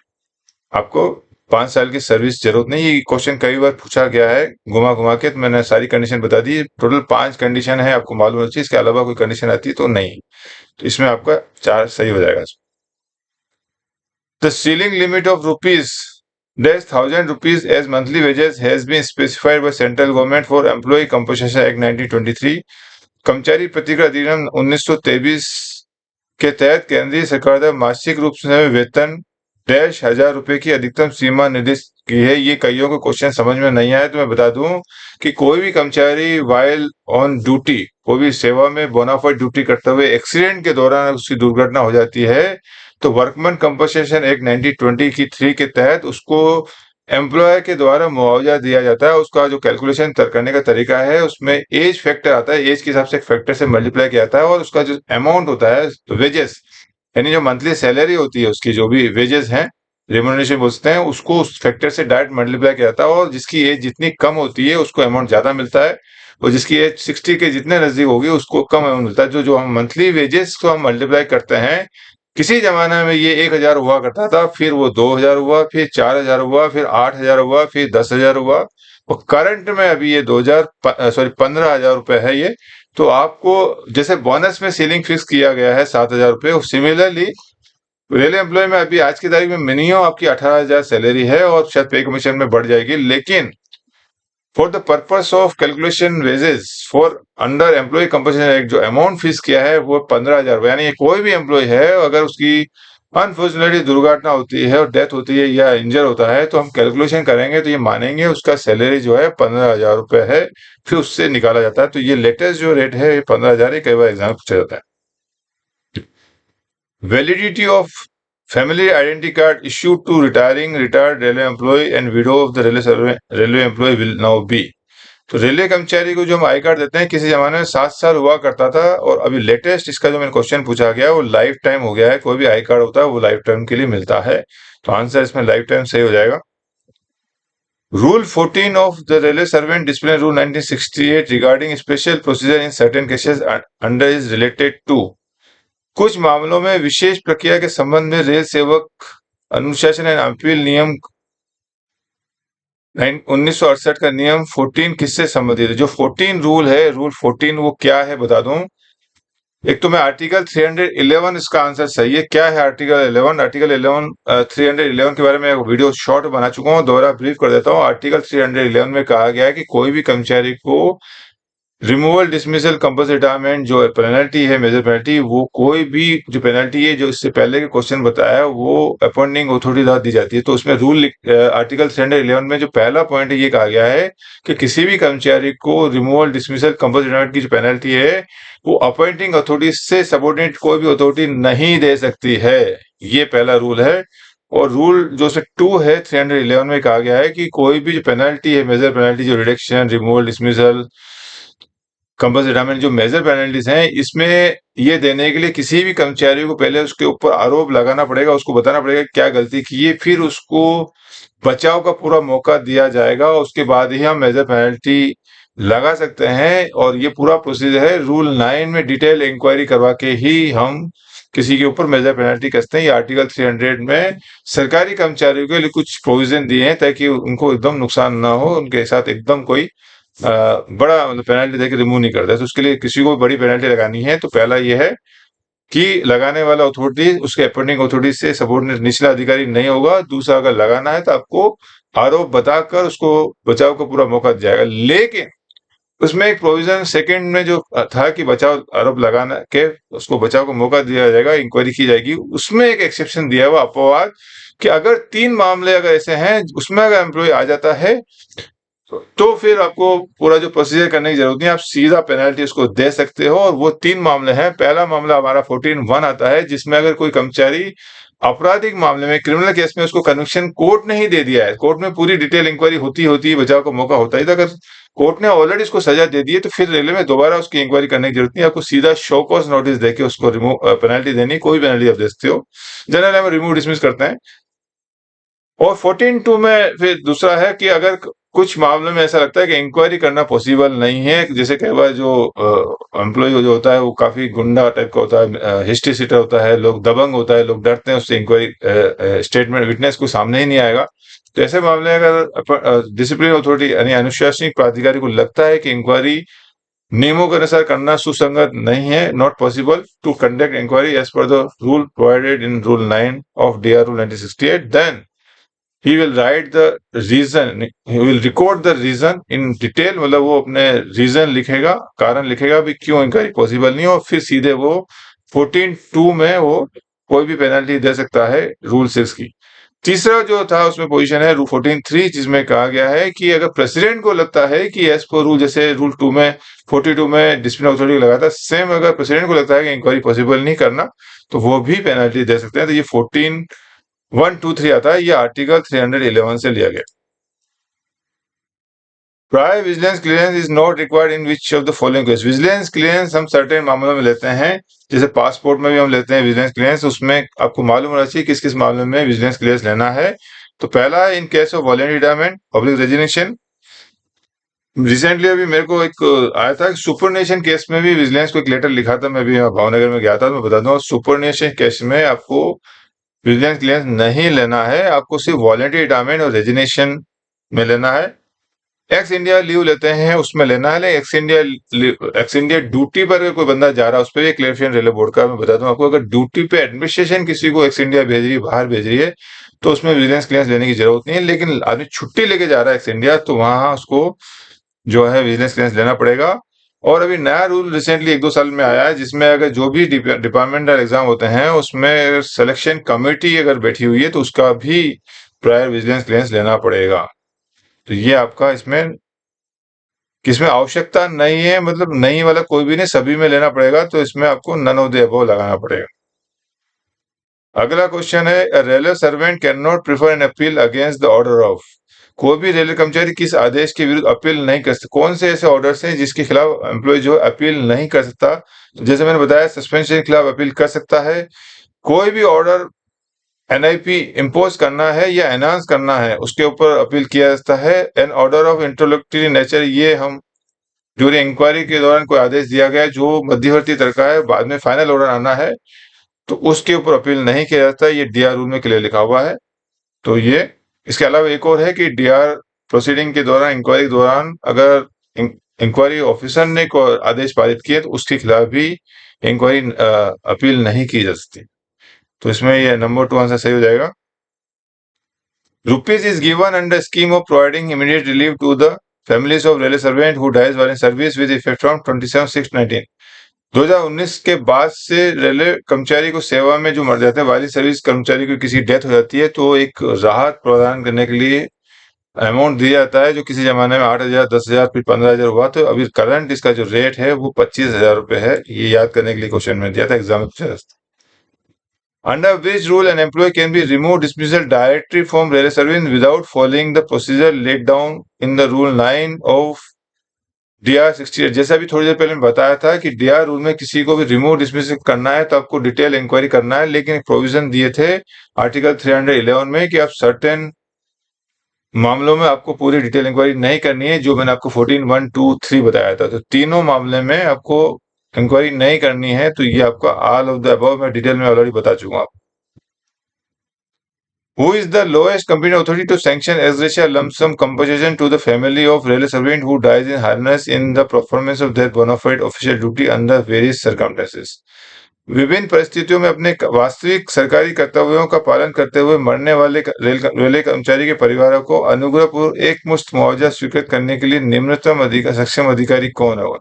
Speaker 1: आपको 5 साल की सर्विस जरूरत नहीं। ये क्वेश्चन कई बार पूछा गया है घुमा घुमा के, तो मैंने सारी कंडीशन बता दी। टोटल 5 कंडीशन है, आपको मालूम होनी चाहिए। इसके अलावा कोई कंडीशन आती है तो नहीं, तो इसमें आपका 4 सही हो जाएगा। The ceiling limit of rupees dash thousand rupees as monthly wages has been specified by central government for Employee Compensation Act 1923। कर्मचारी प्रतिकर अधिनियम 1923 के तहत केंद्रीय सरकार द्वारा मासिक रूप से वेतन डैश हजार रुपए की अधिकतम सीमा निर्दिष्ट की है। ये कईयों को क्वेश्चन समझ में नहीं आया तो मैं बता दूं कि कोई भी कर्मचारी वाइल ऑन ड्यूटी, कोई भी सेवा में बोनाफाइड ड्यूटी करते हुए एक्सीडेंट के दौरान उसकी दुर्घटना हो जाती है तो वर्कमैन कंपनसेशन एक्ट 1920 की 3 के तहत उसको एम्प्लॉयर के द्वारा मुआवजा दिया जाता है। उसका जो कैलकुलेशन करने का तरीका है उसमें एज फैक्टर आता है, एज के हिसाब से एक फैक्टर से मल्टीप्लाई किया जाता है, और उसका जो अमाउंट होता है वेजेस, यानी जो मंथली सैलरी होती है उसकी जो भी वेजेस हैं, रेम्युनरेशन बोलते हैं, उसको उस फैक्टर से डायरेक्ट मल्टीप्लाई किया जाता है। और जिसकी एज जितनी कम होती है उसको अमाउंट ज्यादा मिलता है, और जिसकी एज 60 के जितने नजदीक होगी उसको कम अमाउंट मिलता है। जो जो हम मंथली वेजेस को हम मल्टीप्लाई करते हैं, किसी जमाने में ये 1000 हुआ करता था, फिर वो 2000 हुआ, फिर 4000 हुआ, फिर 8000 हुआ, फिर 10,000 हुआ, और करंट में अभी ये 15,000 रुपए है ये। तो आपको जैसे बोनस में सीलिंग फिक्स किया गया है 7,000 रुपए, सिमिलरली रेलवे एम्प्लॉय में अभी आज की तारीख में मिनिमम आपकी 18,000 सैलरी है, और शायद पे कमीशन में बढ़ जाएगी। लेकिन for the purpose of calculation wages for under employee compensation act जो अमाउंट फिक्स किया है वो 15,000, यानी कोई भी एम्प्लॉय है अगर उसकी अनफॉर्चुनेटली दुर्घटना होती है और डेथ होती है या इंजर होता है तो हम कैलकुलेशन करेंगे तो ये मानेंगे उसका सैलरी जो है 15,000 रुपए है, फिर उससे निकाला जाता है। तो ये लेटेस्ट जो रेट है ये 15,000 है, कई बार एग्जाम पूछा जाता है। Validity of family identity card issued to retired railway employee and widow of the railway employee will now be। तो रेलवे कर्मचारी को जो हम आई कार्ड देते हैं किसी जमाने में 7 साल हुआ करता था, और अभी लेटेस्ट इसका जो मैंने क्वेश्चन पूछा गया वो लाइफ टाइम हो गया है। कोई भी आई कार्ड होता है वो लाइफ टाइम के लिए मिलता है, तो आंसर इसमें लाइफ टाइम सही हो जाएगा। Rule 14 of the railway servant discipline rule 1968 regarding special procedure in certain cases under is related to. कुछ मामलों में विशेष प्रक्रिया के संबंध में रेल सेवक अनुशासन एंड अपील नियम 1968 का नियम 14 किससे संबंधित है? जो 14 रूल है, रूल 14 वो क्या है बता दूं। एक तो मैं आर्टिकल 311, इसका आंसर सही है। क्या है आर्टिकल 11? आर्टिकल 11 311 के बारे में एक वीडियो शॉर्ट बना चुका हूं, दोबारा ब्रीफ कर देता हूं। आर्टिकल 311 में कहा गया है कि कोई भी कर्मचारी को रिमूवल, डिसमिसल, कंपल्सरी रिटायरमेंट जो पेनल्टी है, मेजर पेनल्टी, वो कोई भी जो पेनल्टी है जो इससे पहले के क्वेश्चन बताया वो अपॉइंटिंग अथॉरिटी द्वारा दी जाती है। तो उसमें रूल आर्टिकल 311 में जो पहला पॉइंट है ये कहा गया है कि किसी भी कर्मचारी को रिमूवल, डिसमिसल, कंपल्सरी रिटायरमेंट की जो पेनल्टी है वो अपॉइंटिंग अथॉरिटी से सबऑर्डिनेट कोई भी अथॉरिटी नहीं दे सकती है। ये पहला रूल है। और रूल जो से 2 है 311 में कहा गया है कि कोई भी जो पेनल्टी है, मेजर पेनल्टी, जो reduction, removal, dismissal, compulsory retirement, जो मेजर पेनल्टीज हैं, इसमें ये देने के लिए किसी भी कर्मचारी को पहले उसके ऊपर आरोप लगाना पड़ेगा, उसको बताना पड़ेगा क्या गलती की है, फिर उसको बचाव का पूरा मौका दिया जाएगा, उसके बाद ही हम मेजर पेनल्टी लगा सकते हैं। और ये पूरा प्रोसीजर है। रूल 9 में डिटेल इंक्वायरी करवा के ही हम किसी के ऊपर मेजर पेनल्टी कसते हैं। ये आर्टिकल 300 में सरकारी कर्मचारियों के लिए कुछ प्रोविजन दिए हैं ताकि उनको एकदम नुकसान ना हो, उनके साथ एकदम कोई बड़ा मतलब पेनल्टी देके रिमूव नहीं करता है। तो उसके लिए किसी को बड़ी पेनल्टी लगानी है तो पहला ये है कि लगाने वाला अथॉरिटी उसके अपॉइंटिंग अथॉरिटी से सबऑर्डिनेट निचला अधिकारी नहीं होगा। दूसरा, अगर लगाना है तो आपको आरोप बताकर उसको बचाव का पूरा मौका दिया जाएगा। लेकिन उसमें एक प्रोविजन सेकंड में जो था कि बचाव आरोप लगाना के उसको बचाव का मौका दिया जाएगा, इंक्वायरी की जाएगी, उसमें एक एक्सेप्शन दिया हुआ अपवाद कि अगर 3 मामले अगर ऐसे हैं उसमें अगर एम्प्लॉय आ जाता है तो फिर आपको पूरा जो प्रोसीजर करने की जरूरत नहीं, आप सीधा पेनल्टी उसको दे सकते हो। और वो 3 मामले हैं। पहला मामला हमारा 14(1) आता है जिसमें अगर कोई कर्मचारी आपराधिक मामले में, क्रिमिनल केस में उसको कन्विक्शन कोर्ट ने ही दे दिया है, कोर्ट में पूरी डिटेल इंक्वायरी होती बचाव का मौका होता है, तो अगर कोर्ट ने ऑलरेडी उसको सजा दे दी है तो फिर रेलवे में दोबारा उसकी इंक्वायरी करने की जरूरत नहीं, आपको सीधा शो कॉज नोटिस देके उसको रिमूव पेनल्टी देनी, कोई पेनल्टी आप दे सकते हो। जनरल में रिमूव डिसमिस करते हैं। और 14(2) में फिर दूसरा है कि अगर कुछ मामलों में ऐसा लगता है कि इंक्वायरी करना पॉसिबल नहीं है, जैसे कई बार जो एम्प्लॉय जो होता है वो काफी गुंडा टाइप का होता है, हिस्ट्री सीटर होता है, लोग दबंग होता है, लोग डरते हैं उससे, इंक्वायरी स्टेटमेंट विटनेस को सामने ही नहीं आएगा। तो ऐसे मामले में अगर डिसिप्लिन अथॉरिटी यानी अनुशासनिक प्राधिकारी को लगता है कि इंक्वायरी नियमों के अनुसार करना सुसंगत नहीं है, not possible to conduct inquiry as per the rule provided in rule 9 of DR rule 1968, then he will write the reason, he will record the reason in detail, मतलब वो अपने रीजन लिखेगा, कारण लिखेगा भी क्यों इंक्वायरी पॉसिबल नहीं हो, और फिर सीधे वो 14(2) में वो कोई भी पेनल्टी दे सकता है रूल 6 की। तीसरा जो था उसमें पोजीशन है रूल 14(3), जिसमें कहा गया है कि अगर प्रेसिडेंट को लगता है कि एज पर रूल, जैसे रूल 2 में 42 में डिसिप्लिन अथॉरिटी लगाया था, सेम अगर प्रेसिडेंट को लगता है कि इंक्वायरी पॉसिबल नहीं करना, तो वो भी पेनल्टी दे सकते हैं। तो ये 14(1)(2)(3) आता है, ये आर्टिकल 311 से लिया गया। Prior vigilance clearance is not required in which of the following case. Vigilance clearance हम सर्टेन मामलों में लेते हैं, जैसे पासपोर्ट में भी हम लेते हैं विजिलेंस क्लियरेंस, उसमें आपको मालूम होना चाहिए किस किस मामले में विजिलेंस क्लियरेंस लेना है। तो पहला है in case of voluntary retirement, public resignation. Recently अभी मेरे को एक आया था, सुपरनेशन केस में भी विजिलेंस को एक लेटर लिखा था, मैं भी भावनगर में गया था। मैं बता दूं, सुपरनेशन केस में आपको विजिलेंस क्लियरेंस नहीं लेना है, आपको सिर्फ वॉलंटरी रिटायरमेंट और रेजिग्नेशन में लेना है। एक्स इंडिया लीव लेते हैं उसमें लेना है, लेकिन एक्स इंडिया ड्यूटी पर अगर कोई बंदा जा रहा है उस पर भी क्लेरिफिकेशन रेलवे बोर्ड का मैं बता दूं आपको, अगर ड्यूटी पे एडमिनिस्ट्रेशन किसी को एक्स इंडिया भेज रही है, बाहर भेज रही है, तो उसमें विजिलेंस क्लियरेंस लेने की जरूरत नहीं है। लेकिन आदमी छुट्टी लेके जा रहा है एक्स इंडिया, तो वहां उसको जो है विजिलेंस क्लियरेंस लेना पड़ेगा। और अभी नया रूल रिसेंटली 1-2 साल में आया है, जिसमें अगर जो भी डिपार्टमेंटल एग्जाम होते हैं उसमें सिलेक्शन कमेटी अगर बैठी हुई है तो उसका भी प्रायर विजिलेंस क्लियरेंस लेना पड़ेगा। तो ये आपका इसमें किसमें आवश्यकता नहीं है, मतलब नहीं वाला कोई भी नहीं, सभी में लेना पड़ेगा, तो इसमें आपको नन ऑफ द अबव लगाना पड़ेगा। अगला क्वेश्चन है, railway servant can not prefer an appeal against the order of. कोई भी रेलवे कर्मचारी किस आदेश के विरुद्ध अपील नहीं कर सकता। कौन से ऐसे ऑर्डर्स हैं जिसके खिलाफ एम्प्लॉय जो अपील नहीं कर सकता। जैसे मैंने बताया, सस्पेंशन के खिलाफ अपील कर सकता है, कोई भी ऑर्डर एनआईपी इम्पोज करना है या एनहांस करना है उसके ऊपर अपील किया जाता है। An order of introductory nature, ये हम ड्यूरिंग इंक्वायरी के दौरान कोई आदेश दिया गया है जो मध्यवर्ती तरह का है, बाद में फाइनल ऑर्डर आना है, तो उसके ऊपर अपील नहीं किया जाता। ये डीआर रूल में क्लियर लिखा हुआ है। तो ये इसके अलावा एक और है कि डीआर प्रोसीडिंग के दौरान, इंक्वायरी के दौरान अगर इंक्वायरी ऑफिसर ने कोई आदेश पारित किए तो उसके खिलाफ भी इंक्वायरी अपील नहीं की जा सकती। तो इसमें ये नंबर 2 आंसर सही हो जाएगा। Rupees is given under scheme of providing immediate relief to the families of railway servant who dies while in service with effect from 27/6/19। 2019 के बाद से रेलवे कर्मचारी को सेवा में जो मर जाते हैं, वाली सर्विस कर्मचारी को किसी डेथ हो जाती है, तो एक राहत प्रदान करने के लिए अमाउंट दिया जाता है, जो किसी जमाने में 8,000, 10,000, फिर 15,000 हुआ। तो अभी करंट इसका जो रेट है वो 25,000 रुपए है। ये याद करने के लिए क्वेश्चन में दिया था, एग्जाम में पूछा था। Under which rule an employee can be removed dismissal directly from railway service without following the procedure laid down in the rule 9 of DR 68। जैसा भी थोड़ी देर पहले मैं बताया था कि डीआर रूल में किसी को भी रिमूव डिसमिस करना है तो आपको डिटेल इंक्वायरी करना है, लेकिन एक प्रोविजन दिए थे आर्टिकल 311 में कि आप सर्टेन मामलों में आपको पूरी डिटेल इंक्वायरी नहीं करनी है, जो मैंने आपको 14(1), 2, 3 बताया था। तो तीनों मामले में आपको इंक्वायरी नहीं करनी है, तो ये आपका ऑल ऑफ द अबव मैं डिटेल में ऑलरेडी बता चुका हूं। Who is the lowest competent authority to sanction ex gratia lump sum compensation to the family of railway servant who dies in harness in the performance of their bona fide official duty under various circumstances? विभिन्न परिस्थितियों में अपने वास्तविक सरकारी कर्तव्यों का पालन करते हुए मरने वाले रेलवे कर्मचारी के परिवारों को अनुग्रहपूर्वक एक मुश्त मुआवजा स्वीकृत करने के लिए निम्नतम सक्षम अधिकारी कौन होगा।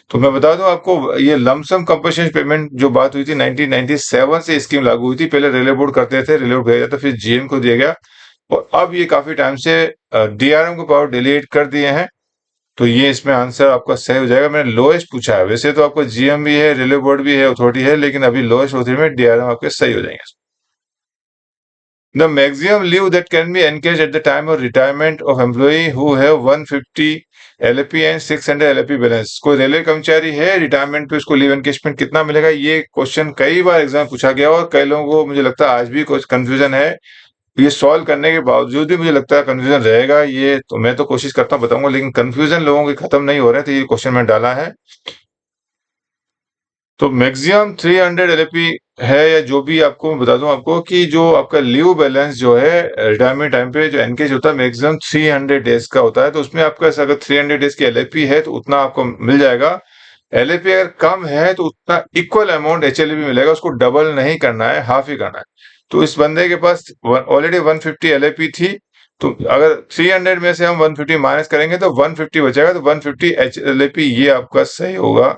Speaker 1: तो मैं बता दूं आपको, ये लमसम कंपनसेशन पेमेंट जो बात हुई थी 1997 से स्कीम लागू हुई थी। पहले रेलवे बोर्ड करते थे, रेलवे बोर्ड भेजा जाता, फिर जीएम को दिया गया, और अब ये काफी टाइम से डीआरएम को पावर डिलीट कर दिए हैं। तो ये इसमें आंसर आपका सही हो जाएगा। मैंने लोएस्ट पूछा है, वैसे तो आपको जीएम भी है, रेलवे बोर्ड भी है, अथॉरिटी है, लेकिन अभी लोएस्ट अथॉरिटी में डीआरएम आपके सही हो जाएंगे। The maximum leave that can be encashed at the time of retirement of employee who have 150 LP and 600 LP balance. कोई रेलवे कर्मचारी है रिटायरमेंट पे, उसको लीव एनकेशमेंट कितना मिलेगा। ये क्वेश्चन कई बार एग्जाम पूछा गया और कई लोगों को मुझे लगता है आज भी कुछ कंफ्यूजन है। ये सॉल्व करने के बावजूद भी मुझे लगता है कंफ्यूजन रहेगा। ये तो मैं तो कोशिश करता हूँ बताऊंगा, लेकिन कंफ्यूजन लोगों के खत्म नहीं हो रहे, तो ये क्वेश्चन मैंने डाला है। तो मैक्सिमम 300 एलएपी है, या जो भी आपको मैं बता दूं आपको कि जो आपका लीव बैलेंस जो है रिटायरमेंट टाइम पे जो एनकेज होता है मैक्सिमम 300 डेज का होता है। तो उसमें आपका अगर 300 डेज की एलएपी है तो उतना आपको मिल जाएगा। एलएपी अगर कम है तो उतना इक्वल अमाउंट एचएलपी मिलेगा, उसको डबल नहीं करना है, हाफ ही करना है। तो इस बंदे के पास ऑलरेडी 150 एलएपी थी, तो अगर 300 में से हम 150 माइनस करेंगे तो 150 बचेगा, तो 150 एचएलपी ये आपका सही होगा।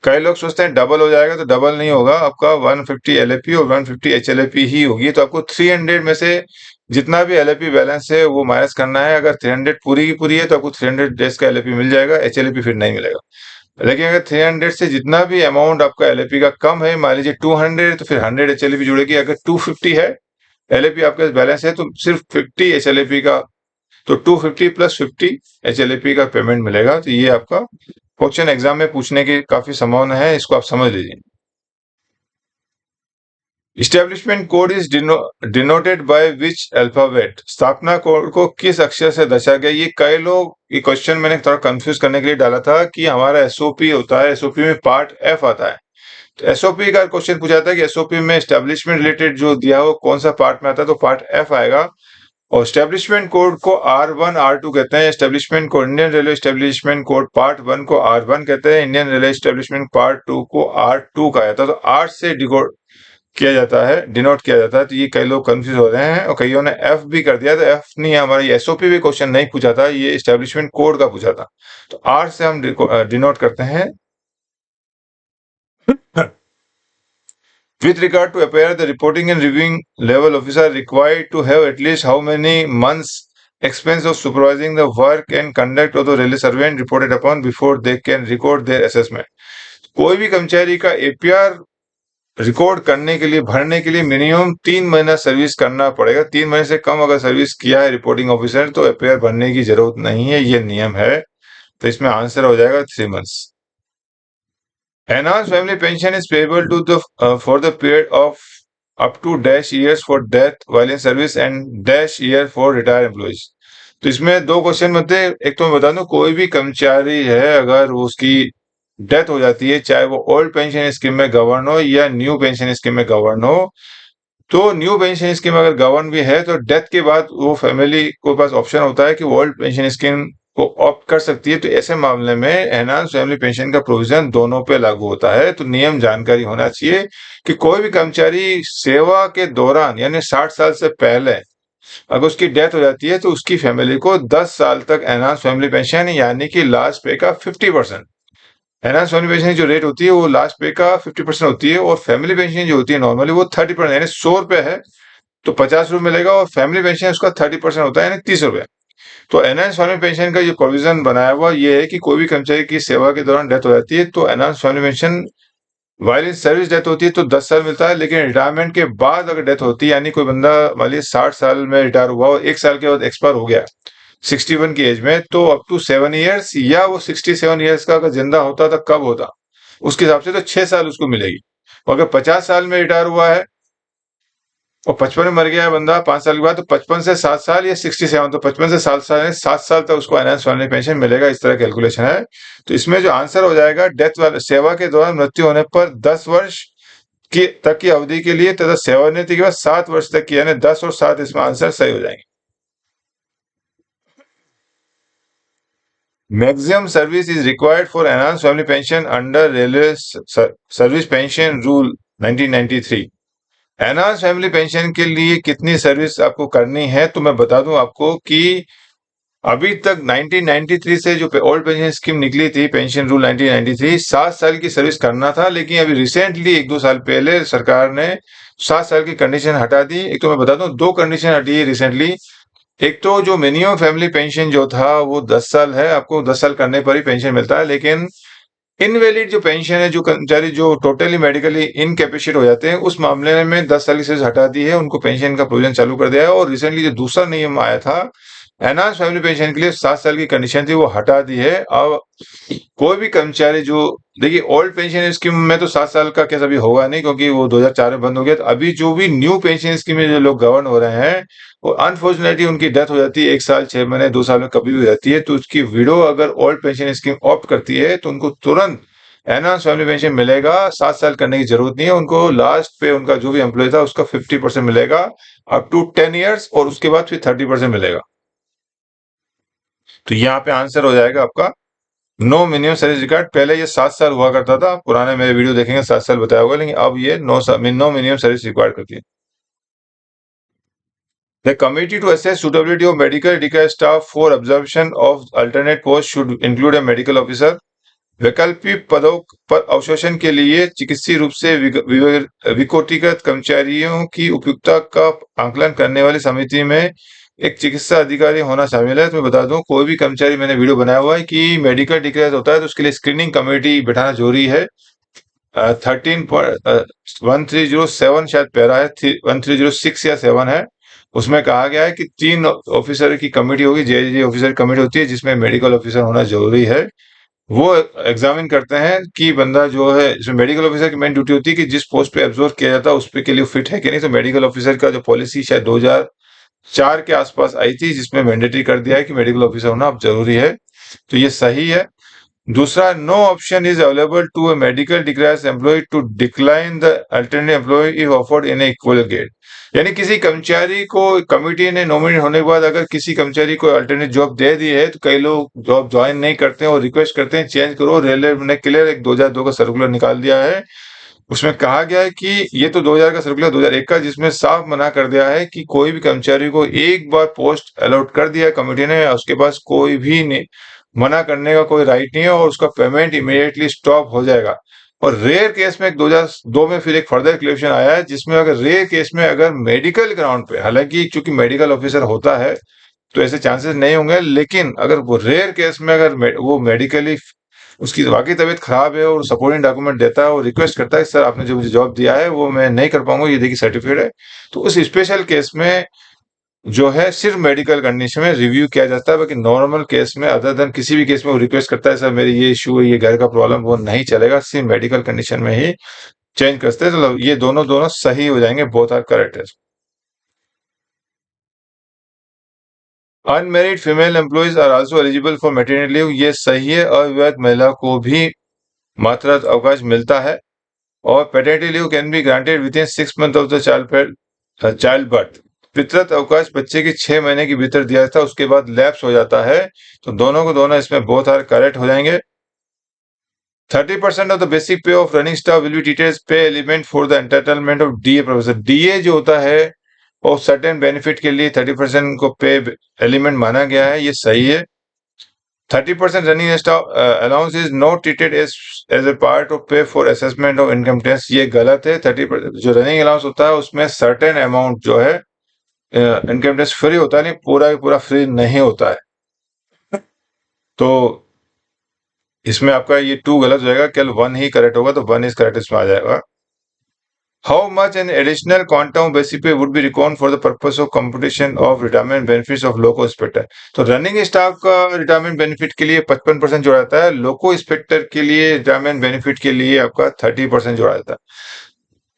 Speaker 1: कई लोग सोचते हैं डबल हो जाएगा, तो डबल नहीं होगा, आपका 150 एलएपी और 150 एचएलपी ही होगी। तो आपको 300 में से जितना भी एलएपी बैलेंस है वो माइनस करना है। अगर 300 पूरी की पूरी है तो आपको 300 डेज का एलएपी मिल जाएगा, एचएलपी फिर नहीं मिलेगा। लेकिन अगर 300 से जितना भी अमाउंट आपका एलएपी का कम है, मान लीजिए 200, तो फिर 100 एचएलपी जुड़ेगी। अगर 250 है एलएपी आपके पास बैलेंस है तो सिर्फ 50 एचएलपी का, तो 250 प्लस 50 एचएलपी का पेमेंट मिलेगा। तो ये आपका क्वेश्चन एग्जाम में पूछने की काफी संभावना है, इसको आप समझ लीजिए। Establishment code is denoted by which alphabet? स्थापना कोड को किस अक्षर से दर्शाया गया? ये कई लोग, ये क्वेश्चन मैंने थोड़ा कंफ्यूज करने के लिए डाला था कि हमारा एसओपी होता है, एसओपी में पार्ट एफ आता है। तो एसओपी का क्वेश्चन पूछा था कि एसओपी में एस्टेब्लिशमेंट रिलेटेड जो दिया हो कौन सा पार्ट में आता है, तो पार्ट एफ आएगा। और एस्टेब्लिशमेंट कोड को R1 R2 कहते हैं। Establishment code, Indian railway establishment code part 1 को R1 कहते हैं, इंडियन रेलवे एस्टेब्लिशमेंट पार्ट 2 को R2 कहा जाता है। तो R से डिकोड किया जाता है, डिनोट किया जाता है। तो ये कई लोग कंफ्यूज हो रहे हैं और कईयों ने एफ भी कर दिया। तो एफ नहीं है, हमारा एसओपी भी क्वेश्चन नहीं पूछा था, ये एस्टेब्लिशमेंट कोड का पूछा था। तो आर से हम डिनोट करते हैं। With regard to appear, the reporting and reviewing level officer required to have at least how many months expense of supervising the work and conduct of the railway servant reported upon before they can record their assessment? कोई भी कर्मचारी का APR record करने के लिए, भरने के लिए मिनिमम 3 महीना सर्विस करना पड़ेगा। 3 महीने से कम अगर सर्विस किया है रिपोर्टिंग ऑफिसर तो एपीआर भरने की जरूरत नहीं है, ये नियम है। तो इसमें आंसर हो जाएगा 3 months. Enhanced family pension is payable to the for the period of up to dash years for death while in service and dash year for retired employees. तो इसमें दो क्वेश्चन बनते हैं। एक तो मैं बता दूं, कोई भी कर्मचारी है अगर उसकी डेथ हो जाती है, चाहे वो ओल्ड पेंशन स्कीम में गवर्न हो या न्यू पेंशन स्कीम में गवर्न हो, तो न्यू पेंशन स्कीम अगर गवर्न भी है तो डेथ के बाद वो फैमिली को पास ऑप्शन होता है कि वो ओल्ड पेंशन स्कीम को ऑप्ट कर सकती है। तो ऐसे मामले में एनहांस फैमिली पेंशन का प्रोविजन दोनों पे लागू होता है। तो नियम जानकारी होना चाहिए कि कोई भी कर्मचारी सेवा के दौरान यानी 60 साल से पहले अगर उसकी डेथ हो जाती है तो उसकी फैमिली को 10 साल तक एनहांस फैमिली पेंशन यानी कि लास्ट पे का 50%, एनहांस फैमिली पेंशन जो रेट होती है वो लास्ट पे का 50% होती है। और फैमिली पेंशन जो होती है नॉर्मली वो 30%, यानी 100 रुपए है तो 50 रुपए मिलेगा, और फैमिली पेंशन उसका 30% होता है यानी 30 रुपए। तो एनहांस फैमिली पेंशन का ये प्रोविजन बनाया हुआ ये है कि कोई भी कर्मचारी की सेवा के दौरान डेथ हो जाती है तो enhance family pension while in service death होती है तो 10 साल मिलता है। लेकिन रिटायरमेंट के बाद अगर डेथ होती है, यानी कोई बंदा मान लीजिए 60 साल में रिटायर हुआ और 1 साल के बाद एक्सपायर हो गया 61 की एज में, तो अप टू 7 ईयर्स, या वो 67 ईयर्स का अगर जिंदा होता तो कब होता उसके हिसाब से तो 6 साल उसको मिलेगी। और अगर 50 साल में रिटायर हुआ है और 55 में मर गया है बंदा 5 साल के बाद, तो 55 से 7 साल या 67, तो 55 से 7 साल यानी 7 साल तक उसको एनहांस फैमिली पेंशन मिलेगा। इस तरह कैलकुलेशन है। तो इसमें जो आंसर हो जाएगा, डेथ वाले सेवा के दौरान मृत्यु होने पर 10 वर्ष की तक की अवधि के लिए तथा सेवानिवृत्ति के बाद 7 वर्ष तक की, यानी 10 और 7 इसमें आंसर सही हो जाएंगे। Maximum service is required for enhanced family pension under Railway Service Pension Rule 1993। Enhance family pension के लिए कितनी सर्विस आपको करनी है? तो मैं बता दूं आपको कि अभी तक 1993 से जो ओल्ड पेंशन स्कीम निकली थी, पेंशन रूल 1993, 7 साल की सर्विस करना था। लेकिन अभी रिसेंटली 1-2 साल पहले सरकार ने 7 साल की कंडीशन हटा दी। एक तो मैं बता दूं 2 कंडीशन हटी है रिसेंटली। एक तो जो मिनिमम फैमिली पेंशन जो था वो 10 साल है, आपको 10 साल करने पर ही पेंशन मिलता है। लेकिन इनवैलिड जो पेंशन है, जो कर्मचारी जो टोटली मेडिकली इनकैपेसिटेट हो जाते हैं, उस मामले में 10 साल की सर्विस हटा दी है, उनको पेंशन का प्रोविजन चालू कर दिया है। और रिसेंटली जो दूसरा नियम आया था एनहांस फैमिली पेंशन के लिए 7 साल की कंडीशन थी, वो हटा दी है। अब कोई भी कर्मचारी जो, देखिए ओल्ड पेंशन स्कीम में तो 7 साल का केस अभी होगा नहीं, क्योंकि वो 2004 में बंद हो गया। तो अभी जो भी न्यू पेंशन स्कीम में जो लोग गवर्न हो रहे हैं, वो अनफॉर्चुनेटली उनकी डेथ हो जाती है 1 साल 6 महीने 2 साल में कभी भी हो जाती है, तो उसकी विडो अगर ओल्ड पेंशन स्कीम ऑप्ट करती है तो उनको तुरंत एनहांस फैमिली पेंशन मिलेगा। 7 साल करने की जरूरत नहीं है उनको। लास्ट पे उनका जो भी एम्प्लॉय था उसका 50% मिलेगा अप टू 10 ईयर्स, और उसके बाद फिर 30% मिलेगा। तो यहाँ पे आंसर हो जाएगा आपका नो मिनिमम सर्विस रिक्वायर्ड। पहले ये 7 साल हुआ करता था, पुराने मेरे वीडियो देखेंगे 7 साल बताया होगा, लेकिन अब ये नो मिनिमम सर्विस रिक्वायर्ड करती है। The committee to assess suitability of medical retired staff for absorption of alternate post should include a medical officer. वैकल्पिक पदों पर अवशोषण के लिए चिकित्सीय रूप से विकोटीकृत कर्मचारियों की उपयुक्तता का आकलन करने वाली समिति में एक चिकित्सा अधिकारी होना शामिल है। तो मैं बता दूं, कोई भी कर्मचारी, मैंने वीडियो बनाया हुआ है कि मेडिकल डिक्लेयर होता है तो उसके लिए स्क्रीनिंग कमेटी बैठाना जरूरी है। 13.1307 शायद पैरा है, 1306 या 7 है। उसमें कहा गया है कि 3 ऑफिसर की कमेटी होगी, जे ऑफिसर कमेटी होती है, जिसमें मेडिकल ऑफिसर होना जरूरी है। वो एग्जामिन करते हैं कि बंदा जो है, इसमें मेडिकल ऑफिसर की मेन ड्यूटी होती है कि जिस पोस्ट पे एब्जॉर्व किया जाता है उस पे के लिए फिट है कि नहीं। तो मेडिकल ऑफिसर का जो पॉलिसी शायद 2004 के आसपास आई थी, जिसमें मैंडेटरी कर दिया है कि मेडिकल ऑफिसर होना अब जरूरी है। तो ये सही है। दूसरा, no option is available to a medical declares employee to decline the alternative employee if offered in equal grade. यानी किसी कर्मचारी को कमिटी ने नॉमिनेट होने के बाद अगर किसी कर्मचारी को अल्टरनेट जॉब दे दी है, तो कई लोग जॉब ज्वाइन नहीं करते हैं और रिक्वेस्ट करते हैं चेंज करो। रेलवे ने क्लियर एक 2002 का सर्कुलर निकाल दिया है। उसमें कहा गया है कि ये तो 2000 का सर्कुलर 2001 का, जिसमें साफ मना कर दिया है कि कोई भी कर्मचारी को एक बार पोस्ट अलॉट कर दिया है कमेटी ने, उसके पास कोई भी मना करने का कोई राइट नहीं है, और उसका पेमेंट इमीडिएटली स्टॉप हो जाएगा। और रेयर केस में 2002 में फिर एक फर्दर क्लेरिफिकेशन आया है, जिसमें अगर रेयर केस में अगर मेडिकल ग्राउंड पे, हालांकि चूंकि मेडिकल ऑफिसर होता है तो ऐसे चांसेस नहीं होंगे, लेकिन अगर वो रेयर केस में अगर वो मेडिकली उसकी वाकई तबीयत खराब है और सपोर्टिंग डॉक्यूमेंट देता है और रिक्वेस्ट करता है सर आपने जो मुझे जॉब दिया है वो मैं नहीं कर पाऊंगा, ये देखिए सर्टिफिकेट है, तो उस स्पेशल केस में जो है सिर्फ मेडिकल कंडीशन में रिव्यू किया जाता है। बाकी नॉर्मल केस में, अदर देन किसी भी केस में वो रिक्वेस्ट करता है सर मेरी ये इशू है, ये घर का प्रॉब्लम, वो नहीं चलेगा, सिर्फ मेडिकल कंडीशन में ही चेंज करते हैं। तो ये दोनों दोनों सही हो जाएंगे, both are correct. Unmarried female employees are also eligible for maternity leave. ये सही है, अविवाहित महिला को भी मात्रा अवकाश मिलता है। और paternity leave can be granted within 6 month of the child birth. पितृत्व अवकाश बच्चे की 6 महीने के भीतर दिया था, उसके बाद लैप्स हो जाता है। तो दोनों को दोनों इसमें बोथ आर करेक्ट हो जाएंगे। 30% of the basic pay of running staff will be treated as pay element for the entitlement of DA professor. DA जो होता है और सर्टेन बेनिफिट के लिए 30% को पे एलिमेंट माना गया है, ये सही है। 30% running staff allowance is not treated as a part of pay for assessment of income tax. ये गलत है। 30% जो रनिंग अलाउंस होता है उसमें सर्टेन अमाउंट जो है इनकम टैक्स फ्री होता है, नहीं पूरा पूरा फ्री नहीं होता है। तो इसमें आपका ये 2 गलत हो जाएगा, केवल 1 ही करेक्ट होगा, तो 1 इज करेक्ट इसमें आ जाएगा। How much an additional quantum basic pay would be record for the purpose of computation of retirement benefits of loco inspector. तो रनिंग स्टाफ का रिटायरमेंट बेनिफिट के लिए 55% जोड़ा जाता है, लोको इंस्पेक्टर के लिए रिटायरमेंट बेनिफिट के लिए आपका 30% जोड़ा जाता है।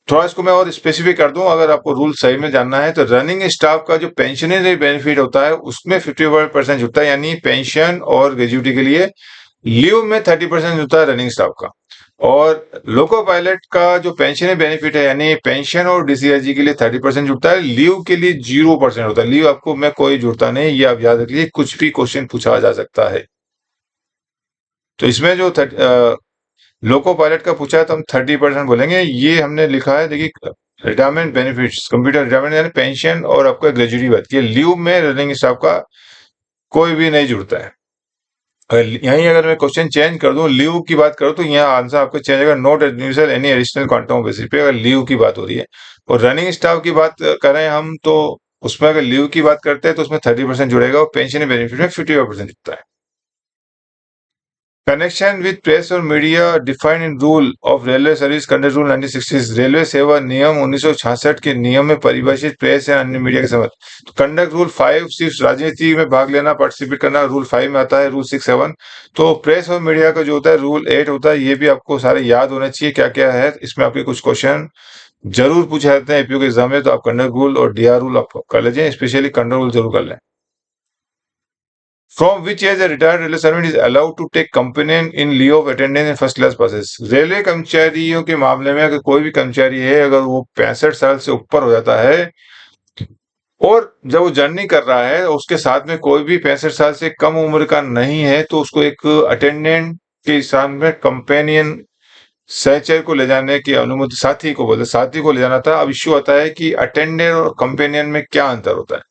Speaker 1: थोड़ा इसको मैं और स्पेसिफिक कर दूं, अगर आपको रूल सही में जानना है, तो रनिंग स्टाफ का जो पेंशनरी बेनिफिट होता है उसमें 55% जुड़ता है, यानी पेंशन और ग्रेजुटी के लिए। लीव में 30% जुड़ता है रनिंग स्टाफ का। और लोको पायलट का जो पेंशनरी बेनिफिट है, यानी पेंशन और डीसीआईजी के लिए 30% जुड़ता है, लीव के लिए 0% होता है। लीव आपको मैं कोई जुड़ता नहीं, ये आप याद रखिए, कुछ भी क्वेश्चन पूछा जा सकता है। तो इसमें जो लोको पायलट का पूछा है तो हम 30% बोलेंगे। ये हमने लिखा है, देखिए रिटायरमेंट बेनिफिट्स, कंप्यूटर रिटायरमेंट यानी पेंशन और आपका ग्रेजुटी बात की, लीव में रनिंग स्टाफ का कोई भी नहीं जुड़ता है। यहीं अगर मैं क्वेश्चन चेंज कर दूं, लीव की बात करूं, तो यहाँ आंसर आपको चेंज होगा, note admission any additional quantum basis पे, अगर लीव की बात हो रही है। और रनिंग स्टाफ की बात करें हम, तो उसमें अगर लीव की बात करते हैं तो उसमें 30% जुड़ेगा और पेंशन बेनिफिट में 55% जुड़ता है। कनेक्शन विद प्रेस और media defined in rule of railway service conduct rule 1960। Railway सेवा नियम 1966 के नियम में परिभाषित प्रेस या अन्य मीडिया के संबंध। तो कंडक्ट रूल 5 सिर्फ राजनीति में भाग लेना, पार्टिसिपेट करना, रूल 5 में आता है, रूल 6 7। तो प्रेस और मीडिया का जो होता है रूल 8 होता है। ये भी आपको सारे याद होने चाहिए क्या क्या है। इसमें आपके कुछ क्वेश्चन जरूर पूछे जाते हैं एपीयू के एग्जाम में, तो आप कंडक्ट रूल और डीआर रूल आप कर लीजिए, स्पेशली कंडक्ट रूल जरूर कर लें। From which age a retired railway servant is allowed to take companion in lieu of attendance in first class passes? Railway कर्मचारियों के मामले में अगर कोई भी कर्मचारी है, अगर वो 65 साल से ऊपर हो जाता है और जब वो जर्नी कर रहा है उसके साथ में कोई भी 65 साल से कम उम्र का नहीं है, तो उसको एक अटेंडेंट के सामने कंपेनियन सहचर को ले जाने की अनुमति, साथी को बोलते, साथी को ले जाना था। अब इश्यू आता है कि अटेंडेंट और कंपेनियन में क्या अंतर होता है।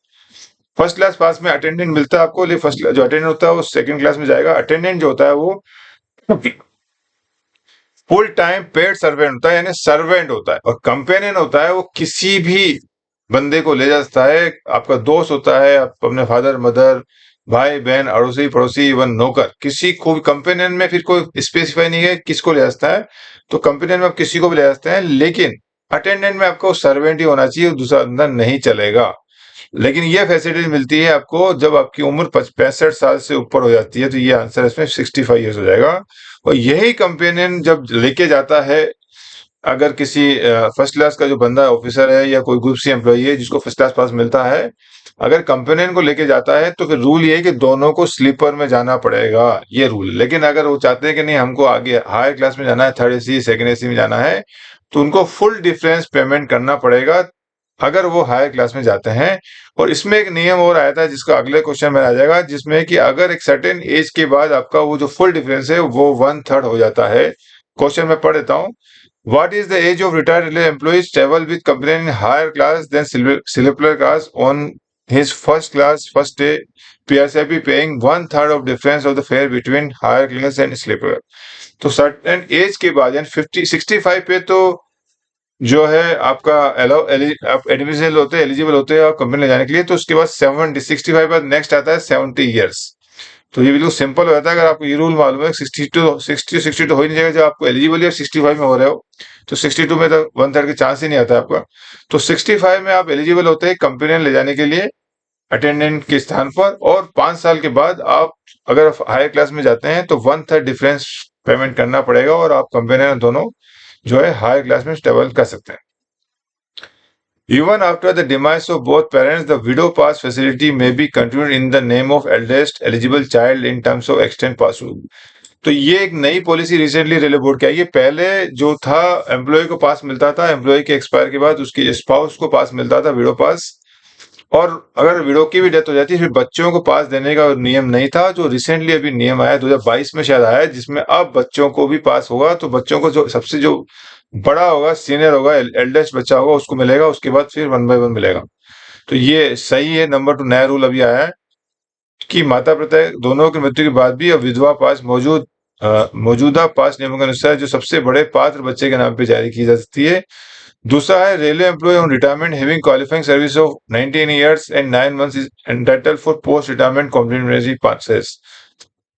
Speaker 1: फर्स्ट क्लास पास में अटेंडेंट मिलता है आपको, लेकिन फर्स्ट जो अटेंडेंट होता है वो सेकंड क्लास में जाएगा। अटेंडेंट जो होता है वो फुल टाइम पेड सर्वेंट होता है, यानी सर्वेंट होता है। और कंपेनियन होता है वो किसी भी बंदे को ले जा सकता है, आपका दोस्त होता है, आप अपने फादर मदर, भाई बहन, अड़ोसी पड़ोसी, इवन नौकर, किसी को भी। कंपेनियन में फिर कोई स्पेसिफाई नहीं है किसको ले जा सकता है, तो कंपेनियन में आप किसी को भी ले जा सकते हैं, लेकिन अटेंडेंट में आपको सर्वेंट ही होना चाहिए, दूसरा अंदर नहीं चलेगा। लेकिन ये फैसिलिटी मिलती है आपको जब आपकी उम्र 65 साल से ऊपर हो जाती है, तो ये आंसर इसमें 65 ईयर्स हो जाएगा। और यही कंपेनियन जब लेके जाता है, अगर किसी फर्स्ट क्लास का जो बंदा ऑफिसर है या कोई ग्रुप सी एम्प्लॉई है जिसको फर्स्ट क्लास पास मिलता है, अगर कंपेनियन को लेके जाता है तो फिर रूल ये है कि दोनों को स्लीपर में जाना पड़ेगा, ये रूल। लेकिन अगर वो चाहते हैं कि नहीं हमको आगे हायर क्लास में जाना है, थर्ड एसी सेकंड एसी में जाना है, तो उनको फुल डिफरेंस पेमेंट करना पड़ेगा अगर वो हायर क्लास में जाते हैं। और इसमें एक नियम और आया था जिसका अगले क्वेश्चन में आ जाएगा, जिसमें कि अगर एक सर्टेन एज के बाद आपका वो जो फुल डिफरेंस है वो 1/3 हो जाता है। क्वेश्चन में पढ़ देता हूँ। What is the age of retired railway employees travel with company in higher class than sleeper class on his first class first day PSIP paying 1/3 of difference of the fare between higher class and sleeper? तो certain age के बाद यानी 65 पे तो जो है आपका आप एडमिशन होते हैं, एलिजिबल होते हैं कंपनी ले जाने के लिए। तो उसके बाद 65 बाद नेक्स्ट आता है 70 ईयर्स। तो ये बिल्कुल सिंपल हो जाता है। अगर आपको ये रूल मालूम है, 62 हो ही नहीं जाएगा। जब आपको एलिजिबल है 65 में हो रहे हो, तो 62 में तो 1/3 के चांस ही नहीं आता आपका। तो 65 में आप एलिजिबल होते हैं कंपनी ले जाने के लिए अटेंडेंट के स्थान पर। और 5 साल के बाद आप अगर हायर क्लास में जाते हैं तो 1/3 डिफरेंस पेमेंट करना पड़ेगा और आप कंपनी दोनों जो है हायर क्लास में ट्रेवल कर सकते हैं। Even after the demise of both parents, the widow pass facility may be continued in the name of eldest eligible child in terms of extended pass rule. तो ये एक नई पॉलिसी रिसेंटली रेलवे बोर्ड की आई है। पहले जो था employ को पास मिलता था, एम्प्लॉय के एक्सपायर के बाद उसके स्पाउस को पास मिलता था, विडो पास। और अगर विडो की भी डेथ हो जाती है फिर बच्चों को पास देने का नियम नहीं था। जो रिसेंटली अभी नियम आया 2022 में शायद आया, जिसमें अब बच्चों को भी पास होगा। तो बच्चों को जो सबसे जो बड़ा होगा, सीनियर होगा, एल्डेस्ट बच्चा होगा, उसको मिलेगा, उसके बाद फिर 1 by 1 मिलेगा। तो ये सही है। नंबर 2 नया रूल अभी आया है कि माता पिता दोनों की मृत्यु के बाद भी अब विधवा पास मौजूदा पास नियमों के अनुसार जो सबसे बड़े पात्र बच्चे के नाम पे जारी की जा सकती है। दूसरा है railway employee on retirement having qualifying service of 19 years and 9 months is entitled for post retirement complimentary passes.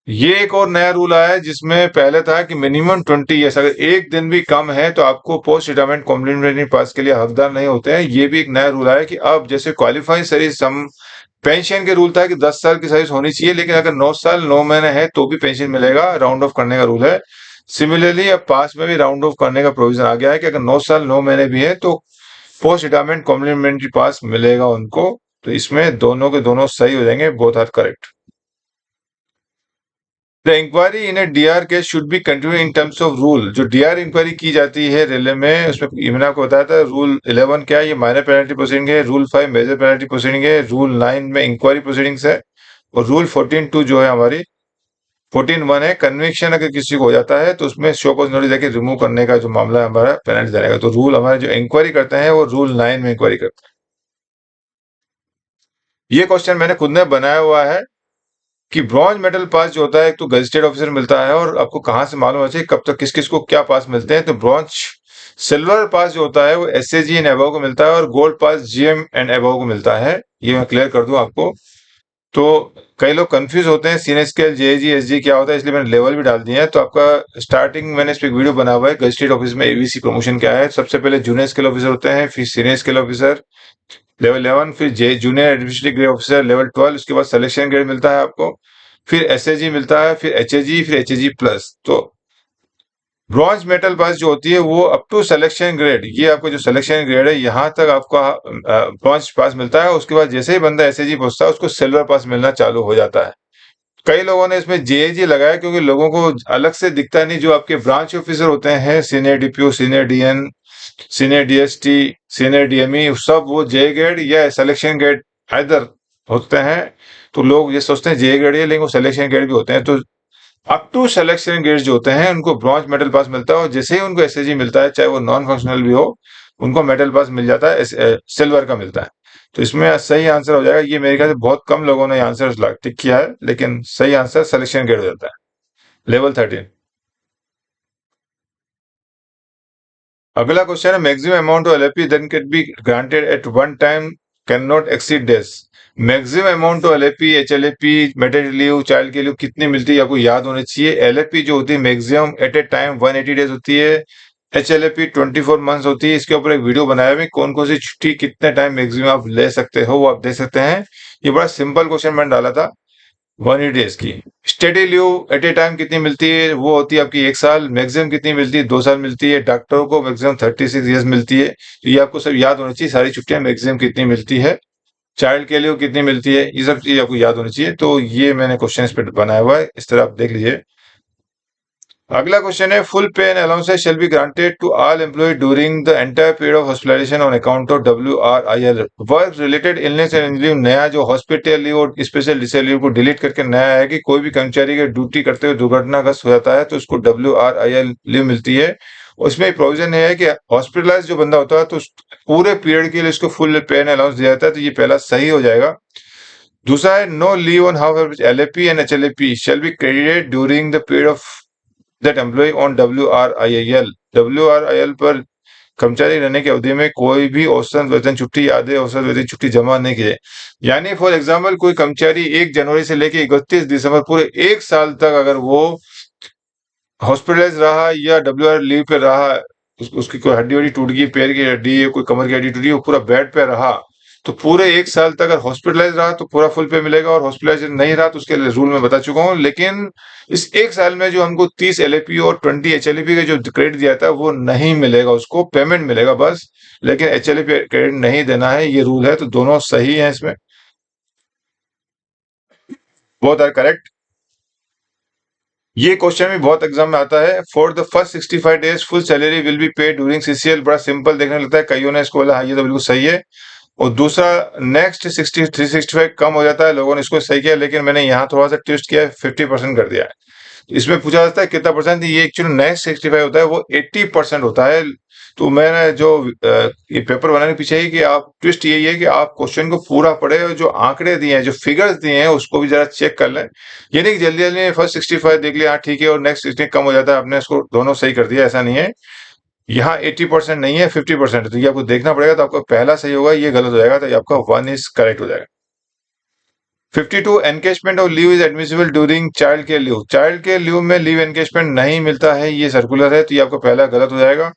Speaker 1: ये एक और नया रूल आया है, जिसमें पहले था कि मिनिमम 20 ईयर्स, अगर एक दिन भी कम है तो आपको पोस्ट रिटायरमेंट कॉम्प्लीमेंट्री पास के लिए हकदार नहीं होते हैं। ये भी एक नया रूल आया कि अब जैसे क्वालिफाइंग सर्विस हम पेंशन के रूल था कि 10 साल की सर्विस होनी चाहिए, लेकिन अगर 9 साल 9 महीने है तो भी पेंशन मिलेगा, राउंड ऑफ करने का रूल है। सिमिलरली अब पास में भी राउंड ऑफ करने का प्रोविजन आ गया है कि अगर 9 साल 9 महीने भी है तो पोस्ट रिटायरमेंट कॉम्प्लीमेंट्री पास मिलेगा उनको। तो इसमें दोनों के दोनों सही हो जाएंगे, both are correct. The inquiry in a DR case should be continue in terms of rule. जो डीआर इंक्वायरी की जाती है रेलवे में, उसमें मैंने आपको बताया था रूल 11 क्या है, ये माइनर पेनल्टी प्रोसीडिंग है, रूल 5 मेजर पेनल्टी प्रोसीडिंग है, रूल 9 में इंक्वायरी प्रोसीडिंग्स है, और रूल 14(2) जो है हमारी 14(1) है कन्विक्शन अगर किसी को हो जाता है तो उसमें शो कॉज नोटिस देके रिमूव करने का जो मामला है हमारा पेनल्टी जाएगा। तो रूल हमारे जो इंक्वायरी करते हैं वो रूल 9 में इंक्वायरी करते हैं। ये क्वेश्चन मैंने खुद ने बनाया हुआ है कि ब्रॉन्ज मेडल पास जो होता है एक तो गजेटेड ऑफिसर मिलता है, और आपको कहां से मालूम होना चाहिए कब तक किस किस को क्या पास मिलते हैं। तो ब्रॉन्ज सिल्वर पास जो होता है वो एसएजी एंड अबव को मिलता है, और gold pass GM and above को मिलता है। ये मैं क्लियर कर दूं आपको। तो कई लोग कंफ्यूज होते हैं सीनियर स्केल जेजी एसजी क्या होता है, इसलिए मैंने लेवल भी डाल दिए हैं। तो आपका स्टार्टिंग मैंने इस पे एक वीडियो बना हुआ है, गजिस्ट्रेट ऑफिस में एबीसी प्रमोशन क्या है। सबसे पहले जूनियर स्केल ऑफिसर होते हैं, फिर सीनियर स्केल ऑफिसर लेवल 11, फिर junior administrative grade officer level 12, उसके बाद सिलेक्शन ग्रेड मिलता है आपको, फिर एसएजी मिलता है, फिर एचएजी, फिर एचएजी प्लस। तो ब्रॉन्ज मेटल पास जो होती है वो अप टू सिलेक्शन ग्रेड, ये आपको जो सिलेक्शन ग्रेड है यहाँ तक आपका ब्रॉन्ज पास मिलता है। उसके बाद जैसे ही बंदा एसएजी पहुंचता है उसको सिल्वर पास मिलना चालू हो जाता है। कई लोगों ने इसमें जेएजी लगाया क्योंकि लोगों को अलग से दिखता नहीं, जो आपके ब्रांच ऑफिसर होते हैं, senior DPO, senior DN, senior DST, senior DME, सब वो जे ग्रेड या सिलेक्शन ग्रेड इधर होते हैं। तो लोग ये सोचते हैं जे ग्रेड है, लेकिन वो सिलेक्शन ग्रेड भी होते हैं। तो अप टू सिलेक्शन ग्रेड जो होते हैं उनको ब्रॉन्ज मेडल पास मिलता है, और जैसे ही उनको एसएजी मिलता है, चाहे वो नॉन फंक्शनल भी हो, उनको मेडल पास मिल जाता है, सिल्वर का मिलता है। तो इसमें सही आंसर हो जाएगा, ये मेरे ख्याल से बहुत कम लोगों ने आंसर टिक किया है, लेकिन सही आंसर सिलेक्शन ग्रेड हो जाता है, लेवल 13। अगला क्वेश्चन है, maximum amount of LAP then can be granted at one time can not exceed this. Maximum amount of LAP, HLAP, maternity leave, child के लीव कितनी मिलती है आपको याद होनी चाहिए। एलएपी जो होती है maximum at a time 180 days होती है, एचएलएपी 24 मंथ्स होती है। इसके ऊपर एक वीडियो बनाया है, कौन कौन सी छुट्टी कितने टाइम मैक्सिमम आप ले सकते हो वो आप देख सकते हैं। ये बड़ा सिंपल क्वेश्चन मैंने डाला था 180 डेज की। Study leave at a time कितनी मिलती है, वो होती है आपकी 1 साल। मैक्सिमम कितनी मिलती है, 2 साल मिलती है। डॉक्टरों को मैक्सिमम 36 ईयर्स मिलती है। तो ये आपको सब याद होना चाहिए, सारी छुट्टियां मैक्सिमम कितनी मिलती है, चाइल्ड के लिए कितनी मिलती है, ये सब चीज आपको याद होनी चाहिए। तो ये मैंने क्वेश्चन इस पर बनाया हुआ है, इस तरह आप देख लीजिए। अगला क्वेश्चन है, full pay and allowances shall be granted to all employee during the entire period of hospitalization on account of WRIL। Work related illness and leave, नया जो हॉस्पिटल लीव और स्पेशल डिसेबल लीव को delete करके नया है कि कोई भी कर्मचारी के ड्यूटी करते हुए दुर्घटनाग्रस्त हो जाता है तो उसको WRIL लीव मिलती है। उसमें प्रोविजन है कि हॉस्पिटलाइज जो बंदा होता है तो पूरे पीरियड के लिए उसको फुल पे एंड अलाउंस दिया जाता है। तो ये पहला सही हो जाएगा। दूसरा है, no leave on how LAP and HLAP shall be credited during the period of that employee on WRIL। WRIL पर कर्मचारी रहने की अवधि में कोई भी औसत वेतन छुट्टी, आधे औसत वेतन छुट्टी जमा नहीं किए। यानी फॉर एग्जाम्पल कोई कर्मचारी 1 जनवरी से लेके 31 दिसंबर पूरे 1 साल तक अगर वो हॉस्पिटलाइज रहा या WR लीव पे रहा, उसकी कोई हड्डी वड्डी टूट गई, पैर की हड्डी या कोई कमर की हड्डी टूटी, वो पूरा बेड पे रहा, तो पूरे 1 साल तक अगर हॉस्पिटलाइज रहा तो पूरा फुल पे मिलेगा, और हॉस्पिटलाइज नहीं रहा तो उसके लिए रूल में बता चुका हूँ। लेकिन इस 1 साल में जो हमको 30 LAP और 20 HLAP का जो क्रेडिट दिया था वो नहीं मिलेगा, उसको पेमेंट मिलेगा बस, लेकिन HLAP क्रेडिट नहीं देना है, ये रूल है। तो दोनों सही है इसमें, बोथ आर करेक्ट। ये क्वेश्चन भी बहुत एग्जाम में आता है। For the first 65 days full salary will be paid during CCL। बड़ा सिंपल देखने लगता है, कईयों ने इसको बोला हाँ ये तो बिल्कुल सही है। और दूसरा, नेक्स्ट 60 365 कम हो जाता है, लोगों ने इसको सही किया, लेकिन मैंने यहाँ थोड़ा सा ट्विस्ट किया है, 50% कर दिया है। इसमें पूछा जाता है कितना परसेंट, ये एक्चुअली नेक्स्ट 65 होता है, वो 80% होता है। तो मैंने जो ये पेपर बनाने के पीछे ही कि आप ट्विस्ट यही है कि आप क्वेश्चन को पूरा पढ़े और जो आंकड़े दिए हैं, जो फिगर्स दिए हैं, उसको भी जरा चेक कर लें। ये नहीं कि जल्दी जल्दी फर्स्ट 65 देख लिया, हाँ ठीक है, और नेक्स्ट 60 कम हो जाता है, आपने इसको दोनों सही कर दिया, ऐसा नहीं है। यहाँ 80% नहीं है, 50%। तो ये आपको देखना पड़ेगा, तो आपका पहला सही होगा, ये गलत हो जाएगा, तो ये आपका 1 इज करेक्ट हो जाएगा। 52, encashment of leave is admissible during child care leave. Child care leave में लीव एनकेजमेंट नहीं मिलता है, ये सर्कुलर है, तो ये आपका पहला गलत हो जाएगा।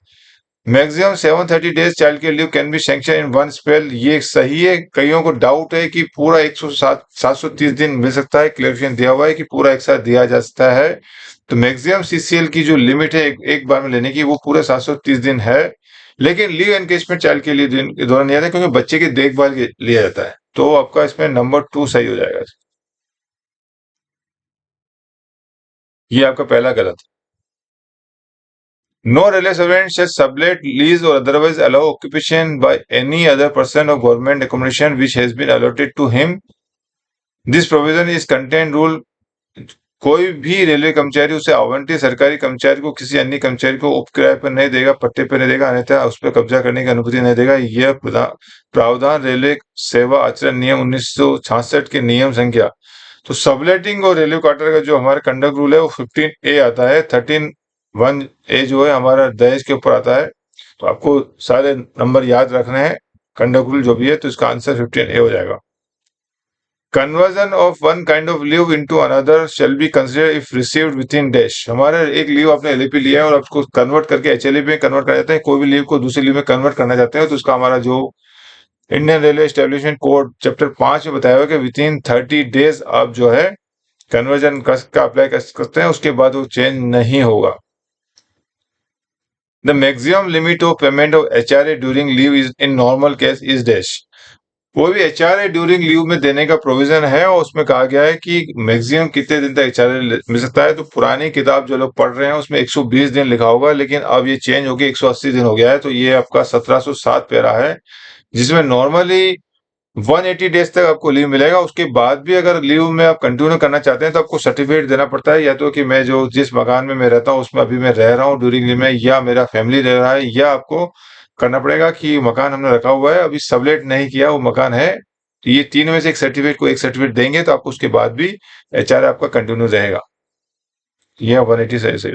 Speaker 1: Maximum 730 days child care leave can B sanction in one spell, ये सही है। कईयों को डाउट है कि पूरा 730 दिन मिल सकता है, क्लेरिफिकेशन दिया हुआ है कि पूरा एक साथ दिया जा सकता है। तो मैक्सिमम CCL की जो लिमिट है एक बार में लेने की, वो पूरे 730 दिन है। लेकिन लीव एनकेजमेंट चाइल्ड के लिए दिन के दौरान नहीं आता, क्योंकि बच्चे की देखभाल के लिया जाता है। तो आपका इसमें नंबर 2 सही हो जाएगा। ये आपका पहला गलत। No railway servant shall sublet, lease or otherwise allow occupation by any other person of government accommodation which has been allotted to him. This provision is contained rule। कोई भी रेलवे कर्मचारी उसे आवंटित सरकारी कर्मचारी को किसी अन्य कर्मचारी को उपकिराए पर नहीं देगा, पट्टे पर नहीं देगा, अन्यथा उस पर कब्जा करने की अनुमति नहीं देगा। यह प्रावधान रेलवे सेवा आचरण नियम 1966 के नियम संख्या। तो सबलेटिंग और रेलवे क्वार्टर का जो हमारा कंडक्ट रूल है वो 15A आता है। 13(1)A जो है हमारा दहेज के ऊपर आता है। तो आपको सारे नंबर याद रखने हैं, कंडक्ट रूल जो भी है, तो इसका आंसर 15A हो जाएगा। Conversion of one kind of leave into another shall be considered if received with in dash. हमारा एक लीव आपने एलएपी लिया है और उसको कन्वर्ट करके एचएलए में कन्वर्ट कर जाते हैं, कोई भी लीव को दूसरी लीव में कन्वर्ट करना चाहते हैं तो उसका हमारा जो Indian railway establishment code chapter 5 में बताया हुआ कि विद इन 30 डेज आप जो है कन्वर्जन का अप्लाई कर सकते हैं, उसके बाद वो चेंज नहीं होगा। The maximum limit of payment of HRA during leave is in normal case is dash. कोई भी एचआरए ड्यूरिंग लीव में देने का प्रोविजन है और उसमें कहा गया है कि मैक्सिमम कितने दिन तक एचआरए मिल सकता है। तो पुरानी किताब जो लोग पढ़ रहे हैं उसमें 120 दिन लिखा होगा, लेकिन अब ये चेंज होकर 180 दिन हो गया है। तो ये आपका 1707 पैरा है, जिसमें नॉर्मली 180 डेज तक आपको लीव मिलेगा। उसके बाद भी अगर लीव में आप कंटिन्यू करना चाहते हैं तो आपको सर्टिफिकेट देना पड़ता है, या तो कि मैं जो जिस मकान में मैं रहता हूँ उसमें अभी मैं रह रहा हूँ ड्यूरिंग लीव में, या मेरा फैमिली रह रहा है, या आपको करना पड़ेगा कि मकान हमने रखा हुआ है अभी सबलेट नहीं किया वो मकान है। तो ये तीन में से एक सर्टिफिकेट को एक सर्टिफिकेट देंगे तो आपको उसके बाद भी एचआर आपका कंटिन्यू रहेगा। यह 180 से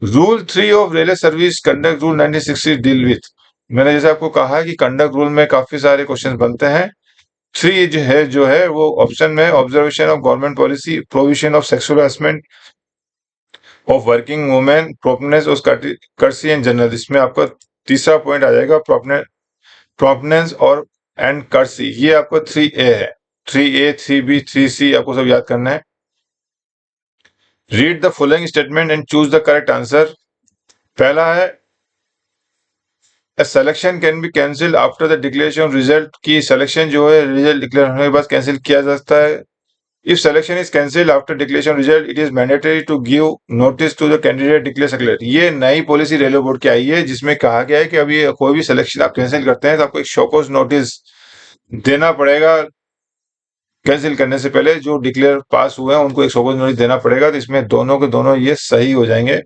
Speaker 1: rule 3 of railway service conduct rule 1960 deal with. मैंने जैसे आपको कहा कि कंडक्ट रूल में काफी सारे क्वेश्चन बनते हैं। 3 जो है वो ऑप्शन में observation of government policy, provision of sexual harassment of working women, promptness of courtesy and general. इसमें आपका तीसरा पॉइंट आ जाएगा प्रोपनेंस और एंड कर्सी। ये आपका 3A है। 3A 3B 3C आपको सब याद करना है। Read the following statement and choose the correct answer. पहला है selection can be cancel after the declaration result, की सिलेक्शन जो है रिजल्ट डिक्लेयर होने के बाद कैंसिल किया जा सकता है। If selection is cancel after declaration result it is mandatory to give notice to the candidate declare secret. ये नई पॉलिसी रेलवे बोर्ड की आई है जिसमें कहा गया है कि अभी कोई भी सिलेक्शन आप कैंसिल करते हैं तो आपको एक शोकॉज नोटिस देना पड़ेगा। कैंसिल करने से पहले जो डिक्लेयर पास हुए हैं उनको एक शोकॉज नोटिस देना पड़ेगा। तो इसमें दोनों के दोनों ये सही हो जाएंगे,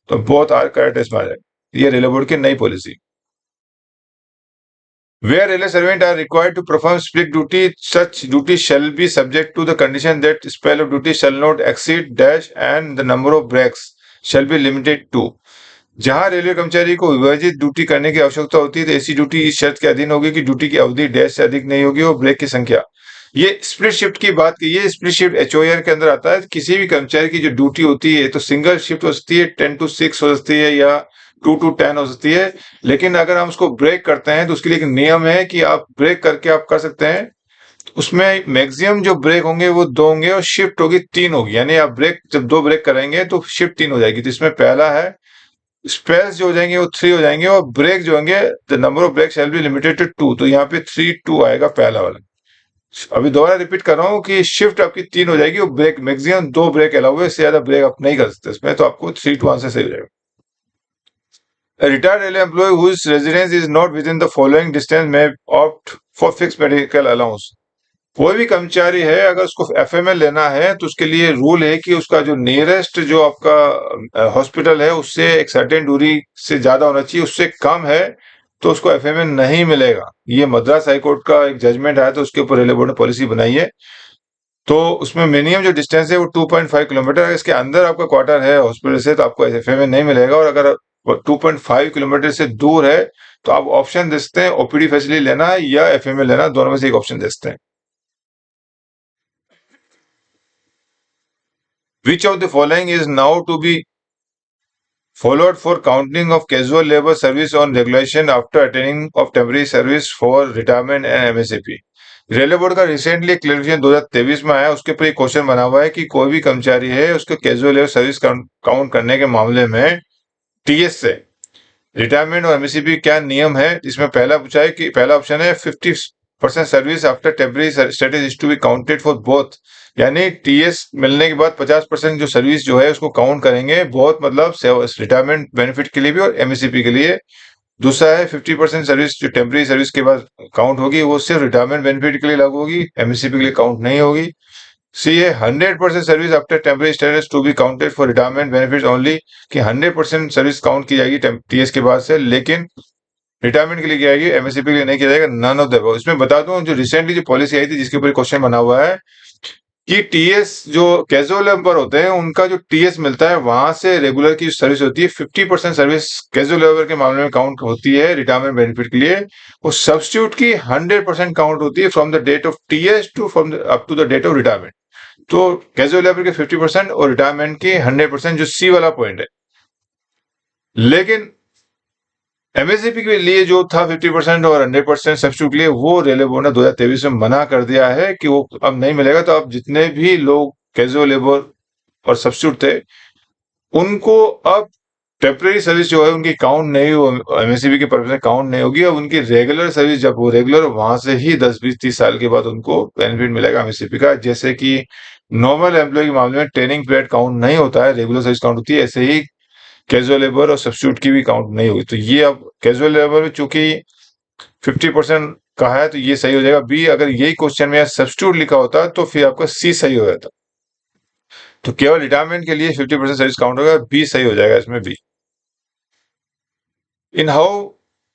Speaker 1: तो बहुत आर करेक्ट इसमें आ जाएगा। ये रेलवे बोर्ड की नई policy. Where railway servants are required to perform split duty, such duty shall be subject to the condition that spell of duty shall not exceed dash and the number of breaks shall be limited to। जहां railway कर्मचारी को विभाजित duty करने की आवश्यकता होती है तो ऐसी ड्यूटी इस शर्त के अधीन होगी कि ड्यूटी की अवधि डैश से अधिक नहीं होगी और ब्रेक की संख्या। ये स्प्लिट शिफ्ट की बात की, ये स्प्लिट शिफ्ट एचओआर के अंदर आता है। किसी भी कर्मचारी की जो ड्यूटी होती है तो सिंगल शिफ्ट हो सकती है, 10 to 6 हो सकती है, या 2 to 10 हो सकती है। लेकिन अगर हम उसको ब्रेक करते हैं तो उसके लिए एक नियम है कि आप ब्रेक करके आप कर सकते हैं। उसमें मैक्सिमम जो ब्रेक होंगे वो 2 होंगे और शिफ्ट होगी 3 होगी, यानी आप ब्रेक जब 2 ब्रेक करेंगे तो शिफ्ट 3 हो जाएगी। तो इसमें पहला है स्पेल्स जो हो जाएंगे वो 3 हो जाएंगे और ब्रेक जो होंगे the number of break shall be limited to 2। तो यहाँ पे 3 2 आएगा पहला वाला। अभी दोबारा रिपीट कर रहा हूँ कि शिफ्ट आपकी 3 हो जाएगी और ब्रेक मैक्सिमम 2 ब्रेक अलाउ है, इससे ज्यादा ब्रेक आप नहीं कर सकते इसमें। तो आपको 3 2 आंसर सही हो जाएगा। A retired railway employee whose residence is not within the following distance may opt for fixed medical allowance। कोई भी कर्मचारी है अगर उसको एफएमएल लेना है तो उसके लिए रूल है कि उसका जो नियरेस्ट जो आपका हॉस्पिटल है उससे एक सर्टेन दूरी से ज्यादा होना चाहिए, उससे कम है तो उसको एफएमएल नहीं मिलेगा। ये मद्रास हाईकोर्ट का एक जजमेंट आया तो उसके ऊपर रेलवे बोर्ड ने पॉलिसी बनाई है। तो उसमें मिनिमम जो डिस्टेंस है वो 2.5 किलोमीटर। अगर इसके अंदर आपका क्वार्टर है हॉस्पिटल से तो आपको एफएमएल नहीं मिलेगा, और अगर 2.5 किलोमीटर से दूर है तो आप ऑप्शन दे सकते हैं ओपीडी फैसिलिटी लेना है या एफएमएल लेना, दोनों में से एक ऑप्शन दे सकते हैं। Which of the following is now to be followed for counting of casual labor service on regulation after attaining of temporary service for retirement and MSAP। Railway board का रिसेंटली क्लेरिफिकेशन 2023 में आया, उसके ऊपर एक question बना हुआ है कि कोई भी कर्मचारी है उसको कैजुअल लेबर सर्विस काउंट करने के मामले में टीएस से रिटायरमेंट और एमएससीपी क्या नियम है। इसमें पहला पूछा है कि पहला ऑप्शन है 50% service after temporary status is to be counted for both, यानी टीएस मिलने के बाद 50% जो सर्विस जो है उसको काउंट करेंगे, बहुत मतलब रिटायरमेंट बेनिफिट के लिए भी और एमएससीपी के लिए। दूसरा है 50% सर्विस जो टेम्पररी सर्विस के बाद काउंट होगी वो सिर्फ रिटायरमेंट बेनिफिट के लिए लागू होगी, एमएससीपी के लिए काउंट नहीं होगी। सी है 100% service after temporary status to be counted for retirement benefit only, कि 100% सर्विस काउंट की जाएगी टीएस के बाद से, लेकिन रिटायरमेंट के लिए किया जाएगी, एमएससीपी के लिए नहीं किया जाएगा। None of the above. इसमें बता दूं जो रिसेंटली जो पॉलिसी आई थी जिसके ऊपर क्वेश्चन बना हुआ है कि टीएस जो कैजुअल लेबर होते हैं उनका जो टीएस मिलता है वहां से रेगुलर की सर्विस होती है 50% सर्विस कैजुअल लेबर के मामले में काउंट होती है रिटायरमेंट बेनिफिट के लिए। वो सब्स्टिट्यूट की 100% काउंट होती है from the date of TS to from up to the date of retirement. तो कैजुअल लेबर के 50% और रिटायरमेंट के 100% जो सी वाला पॉइंट है। लेकिन एमएससीपी के लिए जो था 50% और 100% सब्स्टिट्यूट के लिए, वो रेलवे बोर्ड ने 2023 में मना कर दिया है कि वो अब नहीं मिलेगा। तो अब जितने भी लोग कैजुअल लेबर और सब्स्टिट्यूट थे उनको अब टेम्परेरी सर्विस जो है उनकी काउंट नहीं हो, एमएससीबी के पर्पज में काउंट नहीं होगी। अब उनकी रेगुलर सर्विस जब वो रेगुलर वहां से ही 10-20-30 साल के बाद उनको बेनिफिट मिलेगा एमएससीबी का। जैसे कि नॉर्मल एम्प्लॉय के मामले में ट्रेनिंग पीरियड काउंट नहीं होता है, रेगुलर सर्विस काउंट होती है, ऐसे ही कैजुअल लेबर और सब्स्टिट्यूट की भी काउंट नहीं होगी। तो ये अब कैजुअल लेबर में चूंकि 50% का है तो ये सही हो जाएगा बी। अगर यही क्वेश्चन में सब्स्टिट्यूट लिखा होता तो फिर आपका सी सही हो जाता। तो केवल रिटायरमेंट के लिए 50% सर्विस काउंट होगा, बी सही हो जाएगा इसमें B. In how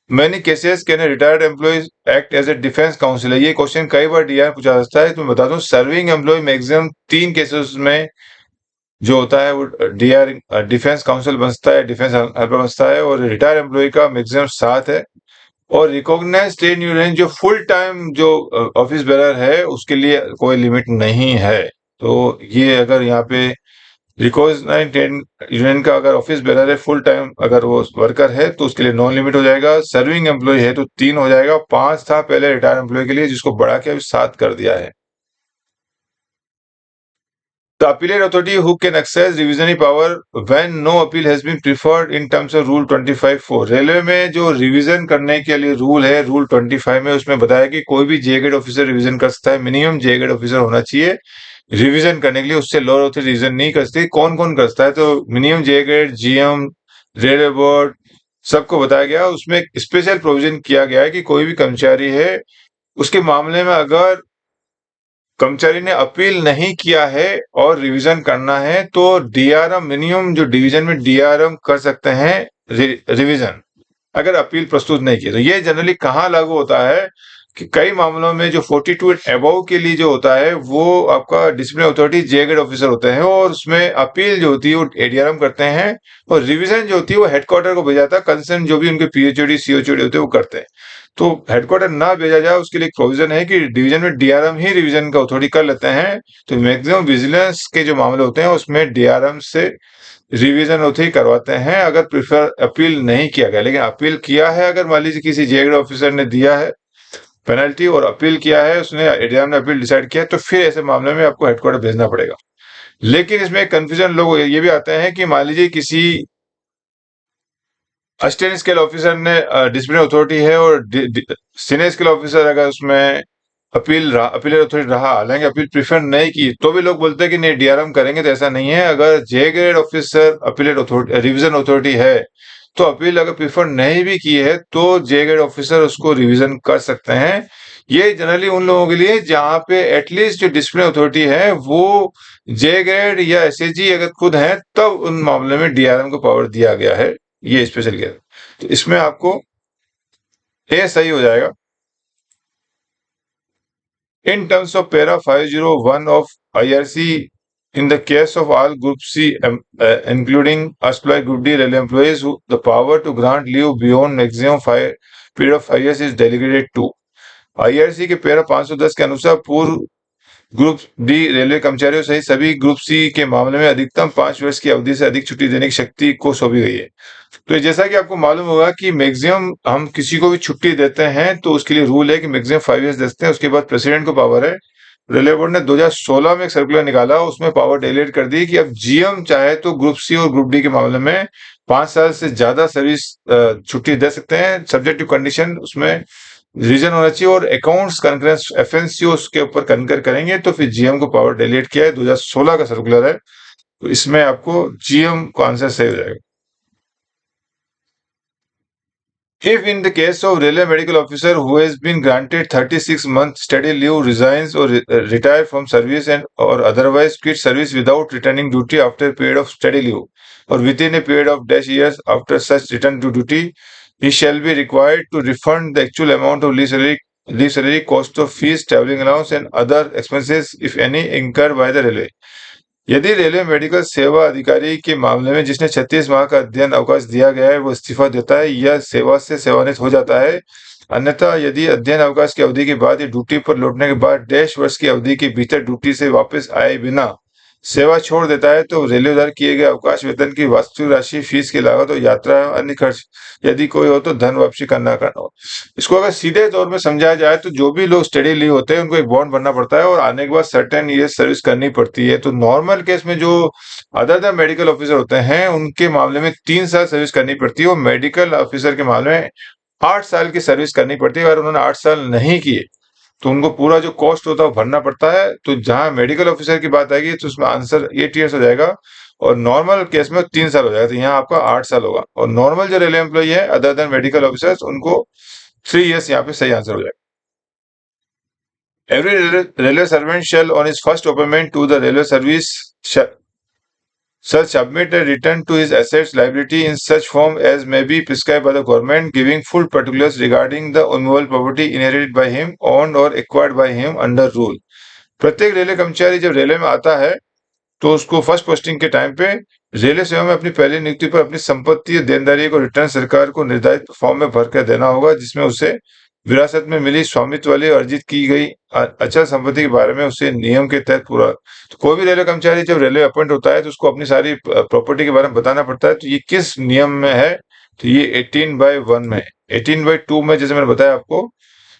Speaker 1: many cases can a retired employee act as a defence counsellor? ये क्वेश्चन कई बार डीआर पूछा जाता है। तो मैं बता दूं सर्विंग एम्प्लॉय मैक्सिमम 3 केसेस में जो होता है वो डीआर डिफेंस काउंसिल बनता है, डिफेंस हेल्पर बनता है। और रिटायर्ड एम्प्लॉय का मैक्सिमम 7 है। और रिकॉग्नाइज ट्रेड यूनियन जो फुल टाइम जो ऑफिस बेरर है उसके लिए कोई लिमिट नहीं है। तो ये अगर यहाँ पे रिकॉग्नाइज ट्रेड यूनियन का अगर ऑफिस बेरर है फुल टाइम अगर वो वर्कर है तो उसके लिए नॉन लिमिट हो जाएगा। सर्विंग एम्प्लॉय है तो 3 हो जाएगा। 5 था पहले रिटायर्ड एम्प्लॉय के लिए जिसको बढ़ा के अभी 7 कर दिया है। The appellate authority who can exercise revisionary power when no appeal has been preferred in terms of Rule 25(4)। Railway में जो रिवीजन करने के लिए रूल है रूल 25 में, उसमें बताया कि कोई भी जे ग्रेड ऑफिसर रिवीजन कर सकता है। मिनिमम जे ग्रेड ऑफिसर होना चाहिए रिवीजन करने के लिए, उससे लोअर ऑथोरिटी रिवीजन नहीं कर सकती। कौन कौन कर सकता है? तो मिनिमम जे ग्रेड, जीएम, रेलवे बोर्ड, सबको बताया गया। उसमें स्पेशल प्रोविजन किया गया है कि कोई भी कर्मचारी है उसके मामले में अगर कर्मचारी ने अपील नहीं किया है और रिवीजन करना है तो डीआरएम मिनिमम जो डिवीजन में डीआरएम कर सकते हैं रिवीजन, अगर अपील प्रस्तुत नहीं की। तो ये जनरली कहाँ लागू होता है कि कई मामलों में जो 42 अबव के लिए जो होता है वो आपका डिसिप्लिन अथॉरिटी जे ग्रेड ऑफिसर होते हैं और उसमें अपील जो होती है वो एडीआरएम करते हैं और रिवीजन जो होती है वो हेडक्वार्टर को भेजा जाता है। कंसर्न जो भी उनके पीएचओडी सीओचओडी होते हैं वो करते हैं। तो हेडक्वार्टर ना भेजा जाए उसके लिए एक प्रोविजन है कि डिवीजन में डीआरएम ही रिवीजन का अथॉरिटी कर लेते हैं। तो मैक्सिमम विजिलेंस के जो मामले होते हैं उसमें डीआरएम से रिवीजन होते ही करवाते हैं अगर प्रिफर अपील नहीं किया गया। लेकिन अपील किया है, अगर मान लीजिए किसी जे ग्रेड ऑफिसर ने दिया है पेनल्टी और अपील किया है, उसने एडीआरएम ने अपील डिसाइड किया, तो फिर ऐसे मामले में आपको हेडक्वार्टर भेजना पड़ेगा। लेकिन इसमें कंफ्यूजन लोग ये भी आते हैं कि मान लीजिए किसी असिस्टेंट स्केल ऑफिसर ने डिसिप्लिनरी अथॉरिटी है और सीनियर स्केल ऑफिसर अगर उसमें अपील अथॉरिटी रहा, हालांकि अपील प्रीफर नहीं की, तो भी लोग बोलते हैं कि नहीं डीआरएम करेंगे। तो ऐसा नहीं है। अगर J grade officer appellate authority revision authority है तो अपील अगर प्रीफर नहीं भी की है तो जे ग्रेड ऑफिसर उसको रिवीजन कर सकते हैं। ये जनरली उन लोगों के लिए जहां पे एटलीस्ट जो डिसिप्लिन अथॉरिटी है वो जे ग्रेड या एसएसजी अगर खुद है तब उन मामले में डीआरएम को पावर दिया गया है, ये स्पेशल किया। तो इसमें आपको ए सही हो जाएगा। In terms of para 501 of IRC, in the case of all Group C, including employee Group D railway employees, the power to grant leave beyond maximum period of 5 years is delegated to IRC के para 510 के अनुसार पूर्व group D railway कर्मचारियों सहित सभी group C के मामले में अधिकतम 5 वर्ष की अवधि से अधिक छुट्टी देने की शक्ति को सौंपी गई है। तो जैसा कि आपको मालूम होगा कि मैक्सिमम हम किसी को भी छुट्टी देते हैं तो उसके लिए रूल है कि मैक्सिमम 5 इयर्स देते हैं। उसके बाद प्रेसिडेंट को पावर है। रेलवे बोर्ड ने 2016 में एक सर्कुलर निकाला, उसमें पावर डेलीगेट कर दी कि अब जीएम चाहे तो ग्रुप सी और ग्रुप डी के मामले में 5 साल से ज्यादा सर्विस छुट्टी दे सकते हैं, सब्जेक्ट टू कंडीशन उसमें रीजन होना चाहिए और अकाउंट्स कंकरेंस एफएनसी उसके ऊपर कंकर करेंगे। तो फिर जीएम को पावर डेलीगेट किया है, 2016 का सर्कुलर है। तो इसमें आपको जीएम को आंसर सही हो जाएगा। If in the case of railway medical officer who has been granted 36 month steady leave resigns or retire from service and or otherwise quit service without returning duty after a period of steady leave or within a period of dash years after such return to duty, he shall be required to refund the actual amount of leave salary leave salary, cost of fees, travelling allowance and other expenses if any incurred by the railway. यदि railway medical सेवा अधिकारी के मामले में जिसने 36 माह का अध्ययन अवकाश दिया गया है वो इस्तीफा देता है या सेवा से सेवानिवृत्त हो जाता है, अन्यथा यदि अध्ययन अवकाश की अवधि के बाद या ड्यूटी पर लौटने के बाद डैश वर्ष की अवधि के भीतर ड्यूटी से वापस आए बिना सेवा छोड़ देता है तो रेलवे द्वारा किए गए अवकाश वेतन की वास्तविक राशि, फीस की लागत और यात्रा अन्य खर्च यदि कोई हो तो धन वापसी करना हो। इसको अगर सीधे तौर में समझाया जाए तो जो भी लोग स्टडी लीव होते हैं उनको एक बॉन्ड भरना पड़ता है और आने के बाद सर्टेन ईयर सर्विस करनी पड़ती है। तो नॉर्मल केस में जो अदर द मेडिकल ऑफिसर होते हैं उनके मामले में 3 साल सर्विस करनी पड़ती है और मेडिकल ऑफिसर के मामले में 8 साल की सर्विस करनी पड़ती है। अगर उन्होंने 8 साल नहीं किए तो उनको पूरा जो कॉस्ट होता है वो भरना पड़ता है। तो जहां मेडिकल ऑफिसर की बात आएगी तो उसमें आंसर 8 ईयर्स हो जाएगा और नॉर्मल केस में 3 साल हो जाएगा। तो यहाँ आपका 8 साल होगा और नॉर्मल जो रेलवे एम्प्लॉई है अदर देन मेडिकल ऑफिसर्स उनको 3 ईयर्स यहाँ पे सही आंसर हो जाएगा। Every railway servant shall, on his first appointment to the railway service, shall submit a return to his assets liability in such form as may be prescribed by the government, giving full particulars regarding the immovable property inherited by him, owned or acquired by him under rule. प्रत्येक railway कर्मचारी जब railway में आता है तो उसको first posting के time पे रेलवे सेवा में अपनी पहली नियुक्ति पर अपनी संपत्ति या देनदारी को रिटर्न सरकार को निर्धारित फॉर्म में भरकर देना होगा, जिसमें उसे विरासत में मिली स्वामित्व वाली अर्जित की गई अचल संपत्ति के बारे में उसे नियम के तहत पूरा। तो कोई भी रेलवे कर्मचारी जब रेलवे अपॉइंट होता है तो उसको अपनी सारी प्रॉपर्टी के बारे में बताना पड़ता है। तो ये किस नियम में है? तो ये 18/1 में। 18/2 में जैसे मैंने बताया आपको,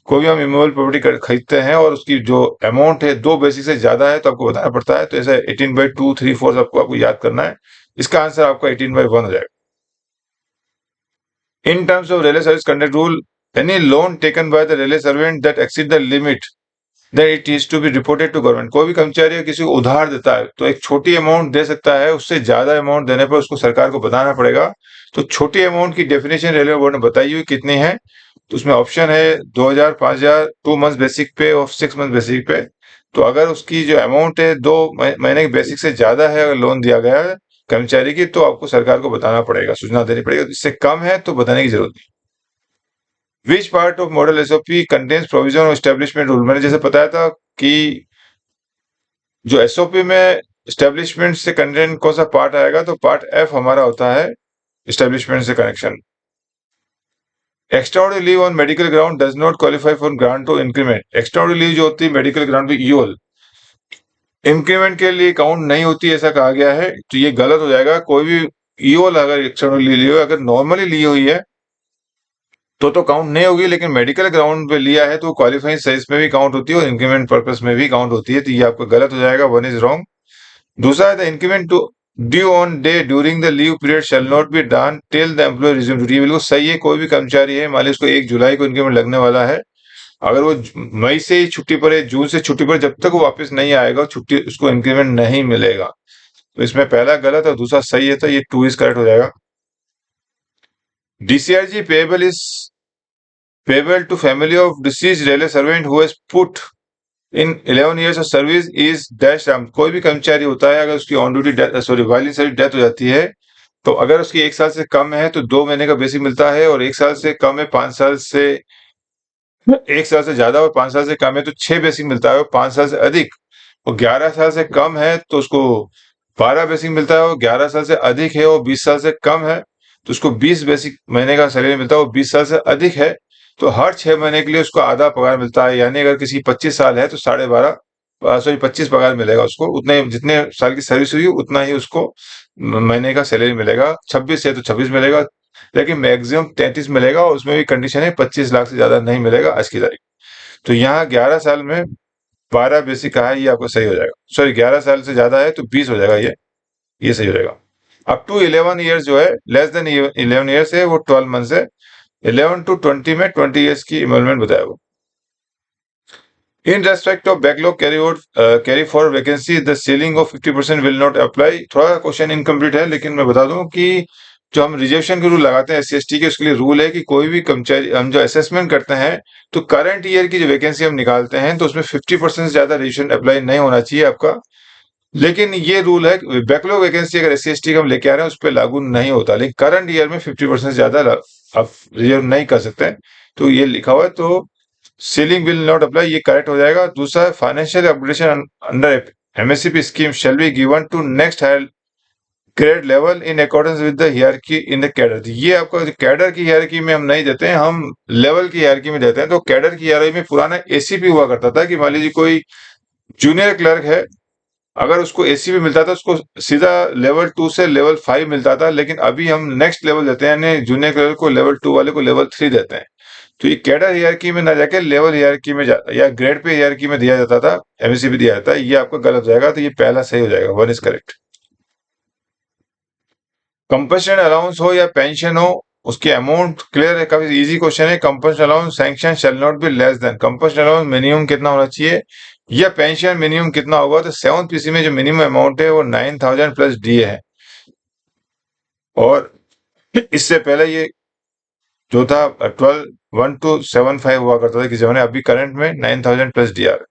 Speaker 1: कोई भी हम इमूवेबल प्रॉपर्टी खरीदते हैं और उसकी जो अमाउंट है 2 बेसिक से ज्यादा है तो आपको बताना पड़ता है। तो ऐसा 18/2, 3, 4 आपको याद करना है। इसका आंसर आपका 18/1 हो जाएगा। In terms of railway service conduct rule, any loan taken by the railway servant that exceed the limit, then it is to be reported to government. कोई भी कर्मचारी किसी को उधार देता है तो एक छोटी अमाउंट दे सकता है, उससे ज्यादा अमाउंट देने पर उसको सरकार को बताना पड़ेगा। तो छोटी अमाउंट की डेफिनेशन रेलवे बोर्ड ने बताई हुई कितनी है, तो उसमें ऑप्शन है 2000, 5000, 2 मंथ बेसिक पे और 6 मंथ बेसिक पे। तो अगर उसकी जो अमाउंट है 2 महीने की बेसिक से ज्यादा है, अगर लोन दिया गया है कर्मचारी की, तो आपको सरकार को बताना पड़ेगा, सूचना देनी पड़ेगी। इससे कम है तो बताने की जरूरत नहीं। Which part of model SOP contains provision of establishment rule? मैंने जैसे बताया था कि जो एसओपी में एस्टेब्लिशमेंट से कंटेंट कौन सा पार्ट आएगा, तो पार्ट एफ हमारा होता है एस्टेब्लिशमेंट से connection. Extraordinary leave on medical ground does not qualify for grant to increment. Extraordinary leave जो होती है मेडिकल ग्राउंड पे ईओल, इंक्रीमेंट के लिए काउंट नहीं होती, ऐसा कहा गया है। तो ये गलत हो जाएगा। कोई भी ईओल अगर एक्स्ट्राऑर्डिनरी ली हो, अगर नॉर्मली ली हुई है तो काउंट नहीं होगी, लेकिन मेडिकल ग्राउंड पे लिया है तो क्वालिफाइंग साइज में भी काउंट होती है और इंक्रीमेंट पर्पस में भी काउंट होती है। तो ये आपका गलत हो जाएगा, 1 इज रॉन्ग। दूसरा है the increment to due on day during the leave period shall not be done till the employee resume duty. बिल्कुल सही है। कोई भी कर्मचारी है, मान लीजिए उसको 1 जुलाई को इंक्रीमेंट लगने वाला है, अगर वो मई से ही छुट्टी पर है, जून से छुट्टी पर, जब तक वो वापस नहीं आएगा छुट्टी, उसको इंक्रीमेंट नहीं मिलेगा। तो इसमें पहला गलत और दूसरा सही है, तो ये 2 इज करेक्ट हो जाएगा। DCRG payable is payable to family of deceased railway servant who has put in 11 years of service is dash. कोई भी कर्मचारी होता है, अगर उसकी on duty while in service death हो जाती है, तो अगर उसकी 1 साल से कम है तो 2 महीने का बेसिक मिलता है, और 1 साल से कम है 5 साल से 1 साल से ज्यादा और 5 साल से कम है तो 6 बेसिक मिलता है। और 5 साल से अधिक और 11 साल से कम है तो उसको 12 बेसिक मिलता है। और 11 साल से अधिक है और 20 साल से कम है तो उसको 20 बेसिक महीने का सैलरी मिलता है। और 20 साल से अधिक है तो हर 6 महीने के लिए उसको आधा पगार मिलता है। यानी अगर किसी 25 साल है तो 25 पगार मिलेगा उसको। उतने जितने साल की सर्विस हुई उतना ही उसको महीने का सैलरी मिलेगा। 26 है तो 26 मिलेगा, लेकिन मैक्सिमम 33 मिलेगा, और उसमें भी कंडीशन है 25 लाख से ज्यादा नहीं मिलेगा आज की तारीख। तो यहाँ 11 साल में 12 बेसिक का है, ये आपको सही हो जाएगा। सॉरी, 11 साल से ज्यादा है तो 20 हो जाएगा, ये सही हो जाएगा। अप टू 11 ईयर्स जो है, लेस देन 11 ईयर्स है वो 12 मंथ है। 11 to 20 में 20 ईयर्स की इनरोलमेंट बताया वो। In respect of backlog carry for vacancy the ceiling of 50% will not apply. थोड़ा क्वेश्चन इनकम्प्लीट है, लेकिन मैं बता दूं कि जो हम रिजर्वेशन के रूल लगाते हैं SC/ST के, उसके लिए रूल है कि कोई भी कर्मचारी, हम जो असेसमेंट करते हैं तो करंट ईयर की जो वैकेंसी हम निकालते हैं तो उसमें 50% से ज्यादा रिजर्वेशन अप्लाई नहीं होना चाहिए आपका। लेकिन ये रूल है, बैकलॉग वैकेंसी अगर SC/ST का हम लेके आ रहे हैं उस पर लागू नहीं होता, लेकिन करंट ईयर में 50% से ज्यादा आप रिजर्व नहीं कर सकते। तो ये लिखा हुआ है। तो सीलिंग विल नॉट अप्लाई, ये करेक्ट हो जाएगा। दूसरा है financial upgradation under MSCP scheme shall be given to next higher grade level in accordance with the hierarchy in the cadre. ये आपको कैडर की हियरकी में हम नहीं देते हैं, हम लेवल की हियरकी में देते हैं। तो कैडर की हियरकी में पुराना एसीपी हुआ करता था कि मान लीजिए कोई जूनियर क्लर्क है, अगर उसको एसीपी मिलता था उसको सीधा लेवल 2 से लेवल 5 मिलता था, लेकिन अभी हम नेक्स्ट लेवल देते हैं, यानी जूनियर क्लर्क को लेवल 2 वाले को लेवल 3 देते हैं। तो ये कैडर हियरकी में ना जाके लेवल हियरकी में या ग्रेड पे हियरकी में दिया जाता था, एमएससीपी दिया जाता है। ये आपका गलत हो जाएगा, तो ये पहला सही हो जाएगा, 1 इज करेक्ट। कंपल्शन अलाउंस हो या पेंशन हो, उसकी अमाउंट क्लियर है, काफी इजी क्वेश्चन है। Compulsion allowance sanction shell not be less than, compulsion allowance minimum कितना होना चाहिए या पेंशन मिनिमम कितना होगा। तो 7th पीसी में जो मिनिमम अमाउंट है वो 9000 प्लस डीए है, और इससे पहले ये जो था 12,1275 हुआ करता था किसी जमाने, अभी करंट में 9000 plus DR.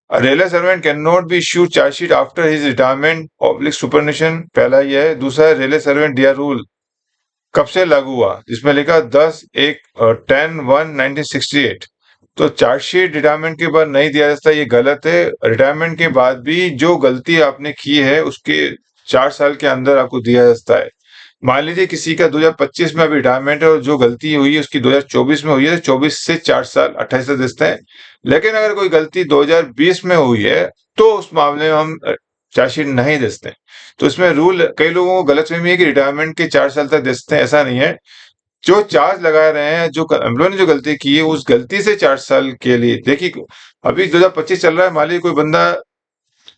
Speaker 1: A railway servant cannot be issued charge sheet after his retirement oblique superannuation, पहला ये है। दूसरा है रेलवे सर्वेंट डीआर रूल कब से लागू हुआ, जिसमें लिखा 10/1/1968। तो चार्जशीट रिटायरमेंट के बाद नहीं दिया जाता, ये गलत है। रिटायरमेंट के बाद भी जो गलती आपने की है उसके 4 साल के अंदर आपको दिया जाता है। मान लीजिए किसी का 2025 में अभी रिटायरमेंट है और जो गलती हुई है उसकी 2024 में हुई है, 24 से 4 साल 28 तक देते हैं। लेकिन अगर कोई गलती 2020 में हुई है तो उस मामले में हम चार्जशीट नहीं देते। तो इसमें रूल कई लोगों को गलतफहमी है कि रिटायरमेंट के 4 साल तक दे सकते हैं, ऐसा नहीं है। जो चार्ज लगा रहे हैं, जो एम्प्लॉय ने जो गलती की है उस गलती से 4 साल के लिए, देखिए अभी 2025 चल रहा है, मान लीजिए कोई बंदा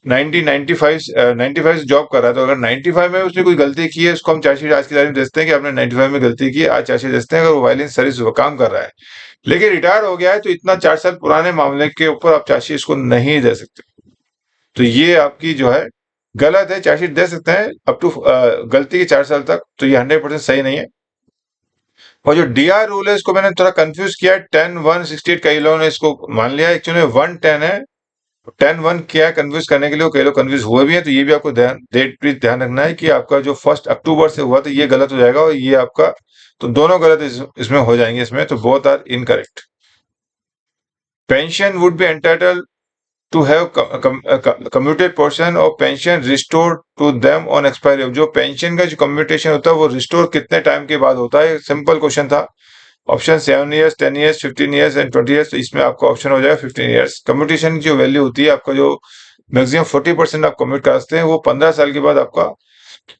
Speaker 1: 95 से जॉब कर रहा है, तो अगर 95 में उसने कोई गलती की है उसको हम चार्जशीट आज की तारीख में देखते हैं कि आपने 95 में गलती की है, आज चार्जशीट देखते हैं अगर वो वायलेंस सर्विस काम कर रहा है। लेकिन रिटायर हो गया है तो इतना 4 साल पुराने मामले के ऊपर आप चार्जशीट इसको नहीं दे सकते। तो ये आपकी जो है गलत है। चार्जशीट दे सकते हैं अप टू गलती के 4 साल तक, तो ये 100% सही नहीं है। और जो डीआर रूल है इसको मैंने थोड़ा कंफ्यूज किया है, 10/168 कई लोगों ने इसको मान लिया, एक्चुअली 110 है। 10/1 क्या कंफ्यूज करने के लिए कई लोग कंफ्यूज हुए भी हैं, तो ये भी आपको डेट भी ध्यान रखना है कि आपका जो 1 अक्टूबर से हुआ तो ये गलत हो जाएगा, और ये आपका तो दोनों गलत इसमें हो जाएंगे, इसमें तो both are incorrect. Pension would be entitled to have commuted portion of pension restored to them on expiry of, जो पेंशन का जो कम्यूटेशन होता है वो रिस्टोर कितने टाइम के बाद होता है, सिंपल क्वेश्चन था। Option 7 years, 10 years, 15 years and 20 years, तो इसमें आपका ऑप्शन हो जाएगा 15 ईयर्स। कम्यूटेशन की जो वैल्यू होती है, आपका जो मैक्सिमम 40% आप कम्यूट करते हैं वो 15 साल के बाद आपका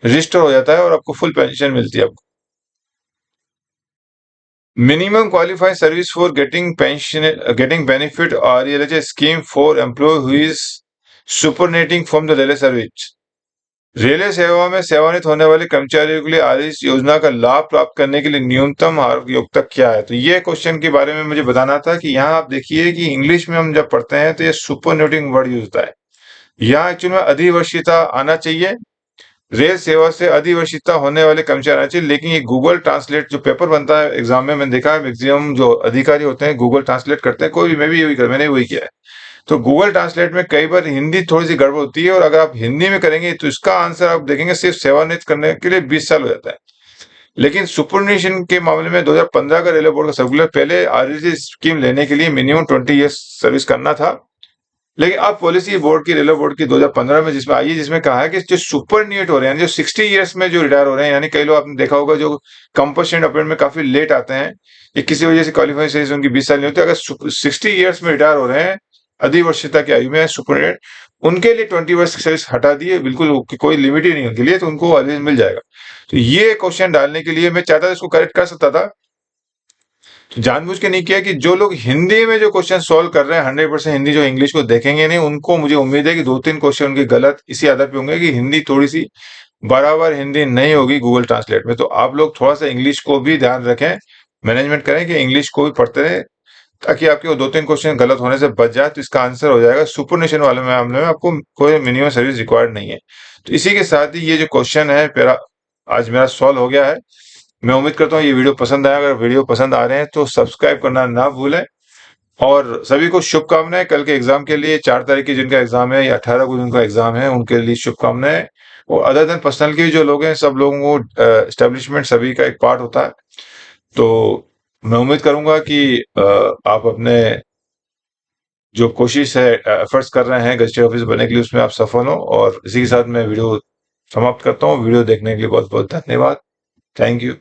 Speaker 1: रिस्टोर हो जाता है और आपको फुल पेंशन मिलती है आपको। Minimum qualifying service for getting pension, getting benefit or RLH scheme for employee who is superannuating from the railway service। Railway सेवा में सेवानित होने वाले कर्मचारियों के लिए आरएलएच योजना का लाभ प्राप्त करने के लिए न्यूनतम योग्यता क्या है। तो ये क्वेश्चन के बारे में मुझे बताना था कि यहाँ आप देखिए कि इंग्लिश में हम जब पढ़ते हैं तो ये सुपरनेटिंग वर्ड यूज होता है। यहाँ एक्चुअली में अधिवर्षीयता आना चाहिए, रेल सेवा से अधिवर्षीयता होने वाले कर्मचारी आना चाहिए। लेकिन ये गूगल ट्रांसलेट जो पेपर बनता है एग्जाम में, मैंने देखा है मैक्सिमम जो अधिकारी होते हैं गूगल ट्रांसलेट करते हैं, कोई भी, मैं भी यही कर, मैंने वही किया है। तो गूगल ट्रांसलेट में कई बार हिंदी थोड़ी सी गड़बड़ होती है, और अगर आप हिंदी में करेंगे तो इसका आंसर आप देखेंगे सिर्फ सेवानिवृत्त करने के लिए 20 साल हो जाता है। लेकिन सुपरनेशन के मामले में 2015 का रेलवे बोर्ड का सर्कुलर, पहले आरएलसी स्कीम लेने के लिए मिनिमम 20 ईयर्स सर्विस करना था। लेकिन अब पॉलिसी बोर्ड की, रेलवे बोर्ड की 2015 में जिसमें आई है, जिसमें कहा है कि जो सुपरन्यूट हो रहे हैं, जो 60 ईयर्स में जो रिटायर हो रहे हैं, यानी कई लोग आपने देखा होगा जो कंपल्शन अपॉइंटमेंट में काफी लेट आते हैं, ये किसी वजह से क्वालिफाइंग सर्विस उनकी 20 साल नहीं होती, अगर 60 ईयर्स में रिटायर हो रहे हैं अधिवर्षीयता की आयु में सुपरन्यूट, उनके लिए 20 वर्ष की सर्विस हटा दिए, बिल्कुल कोई लिमिट ही नहीं उनके लिए, तो उनको ऑलवेज मिल जाएगा। तो ये क्वेश्चन डालने के लिए मैं चाहता था इसको करेक्ट कर सकता था, जानबूझ के नहीं किया कि जो लोग हिंदी में जो क्वेश्चन सॉल्व कर रहे हैं 100% हिंदी, जो इंग्लिश को देखेंगे नहीं, उनको मुझे उम्मीद है कि 2-3 क्वेश्चन उनके गलत इसी आधार पे होंगे कि हिंदी थोड़ी सी बराबर हिंदी नहीं होगी गूगल ट्रांसलेट में। तो आप लोग थोड़ा सा इंग्लिश को भी ध्यान रखें, मैनेजमेंट करें कि इंग्लिश को भी पढ़ते रहे, ताकि आपके वो 2-3 क्वेश्चन गलत होने से बच जाए। तो इसका आंसर हो जाएगा सुपरनेशन वाले मामले में आपको कोई मिनिमम सर्विस रिक्वायर्ड नहीं है। तो इसी के साथ ही ये जो क्वेश्चन है आज मेरा सॉल्व हो गया है। मैं उम्मीद करता हूँ ये वीडियो पसंद आया। अगर वीडियो पसंद आ रहे हैं तो सब्सक्राइब करना ना भूलें, और सभी को शुभकामनाएं कल के एग्जाम के लिए। 4 तारीख की जिनका एग्जाम है या 18 को जिनका एग्जाम है उनके लिए शुभकामनाएं। और अदर देन पर्सनल के जो लोग हैं, सब लोगों को एस्टेब्लिशमेंट सभी का एक पार्ट होता है। तो मैं उम्मीद करूंगा कि आप अपने जो कोशिश है, एफर्ट्स कर रहे हैं गज़ेटियर ऑफिसर बनने के लिए, उसमें आप सफल हो। और इसी के साथ मैं वीडियो समाप्त करता हूँ। वीडियो देखने के लिए बहुत बहुत धन्यवाद। Thank you.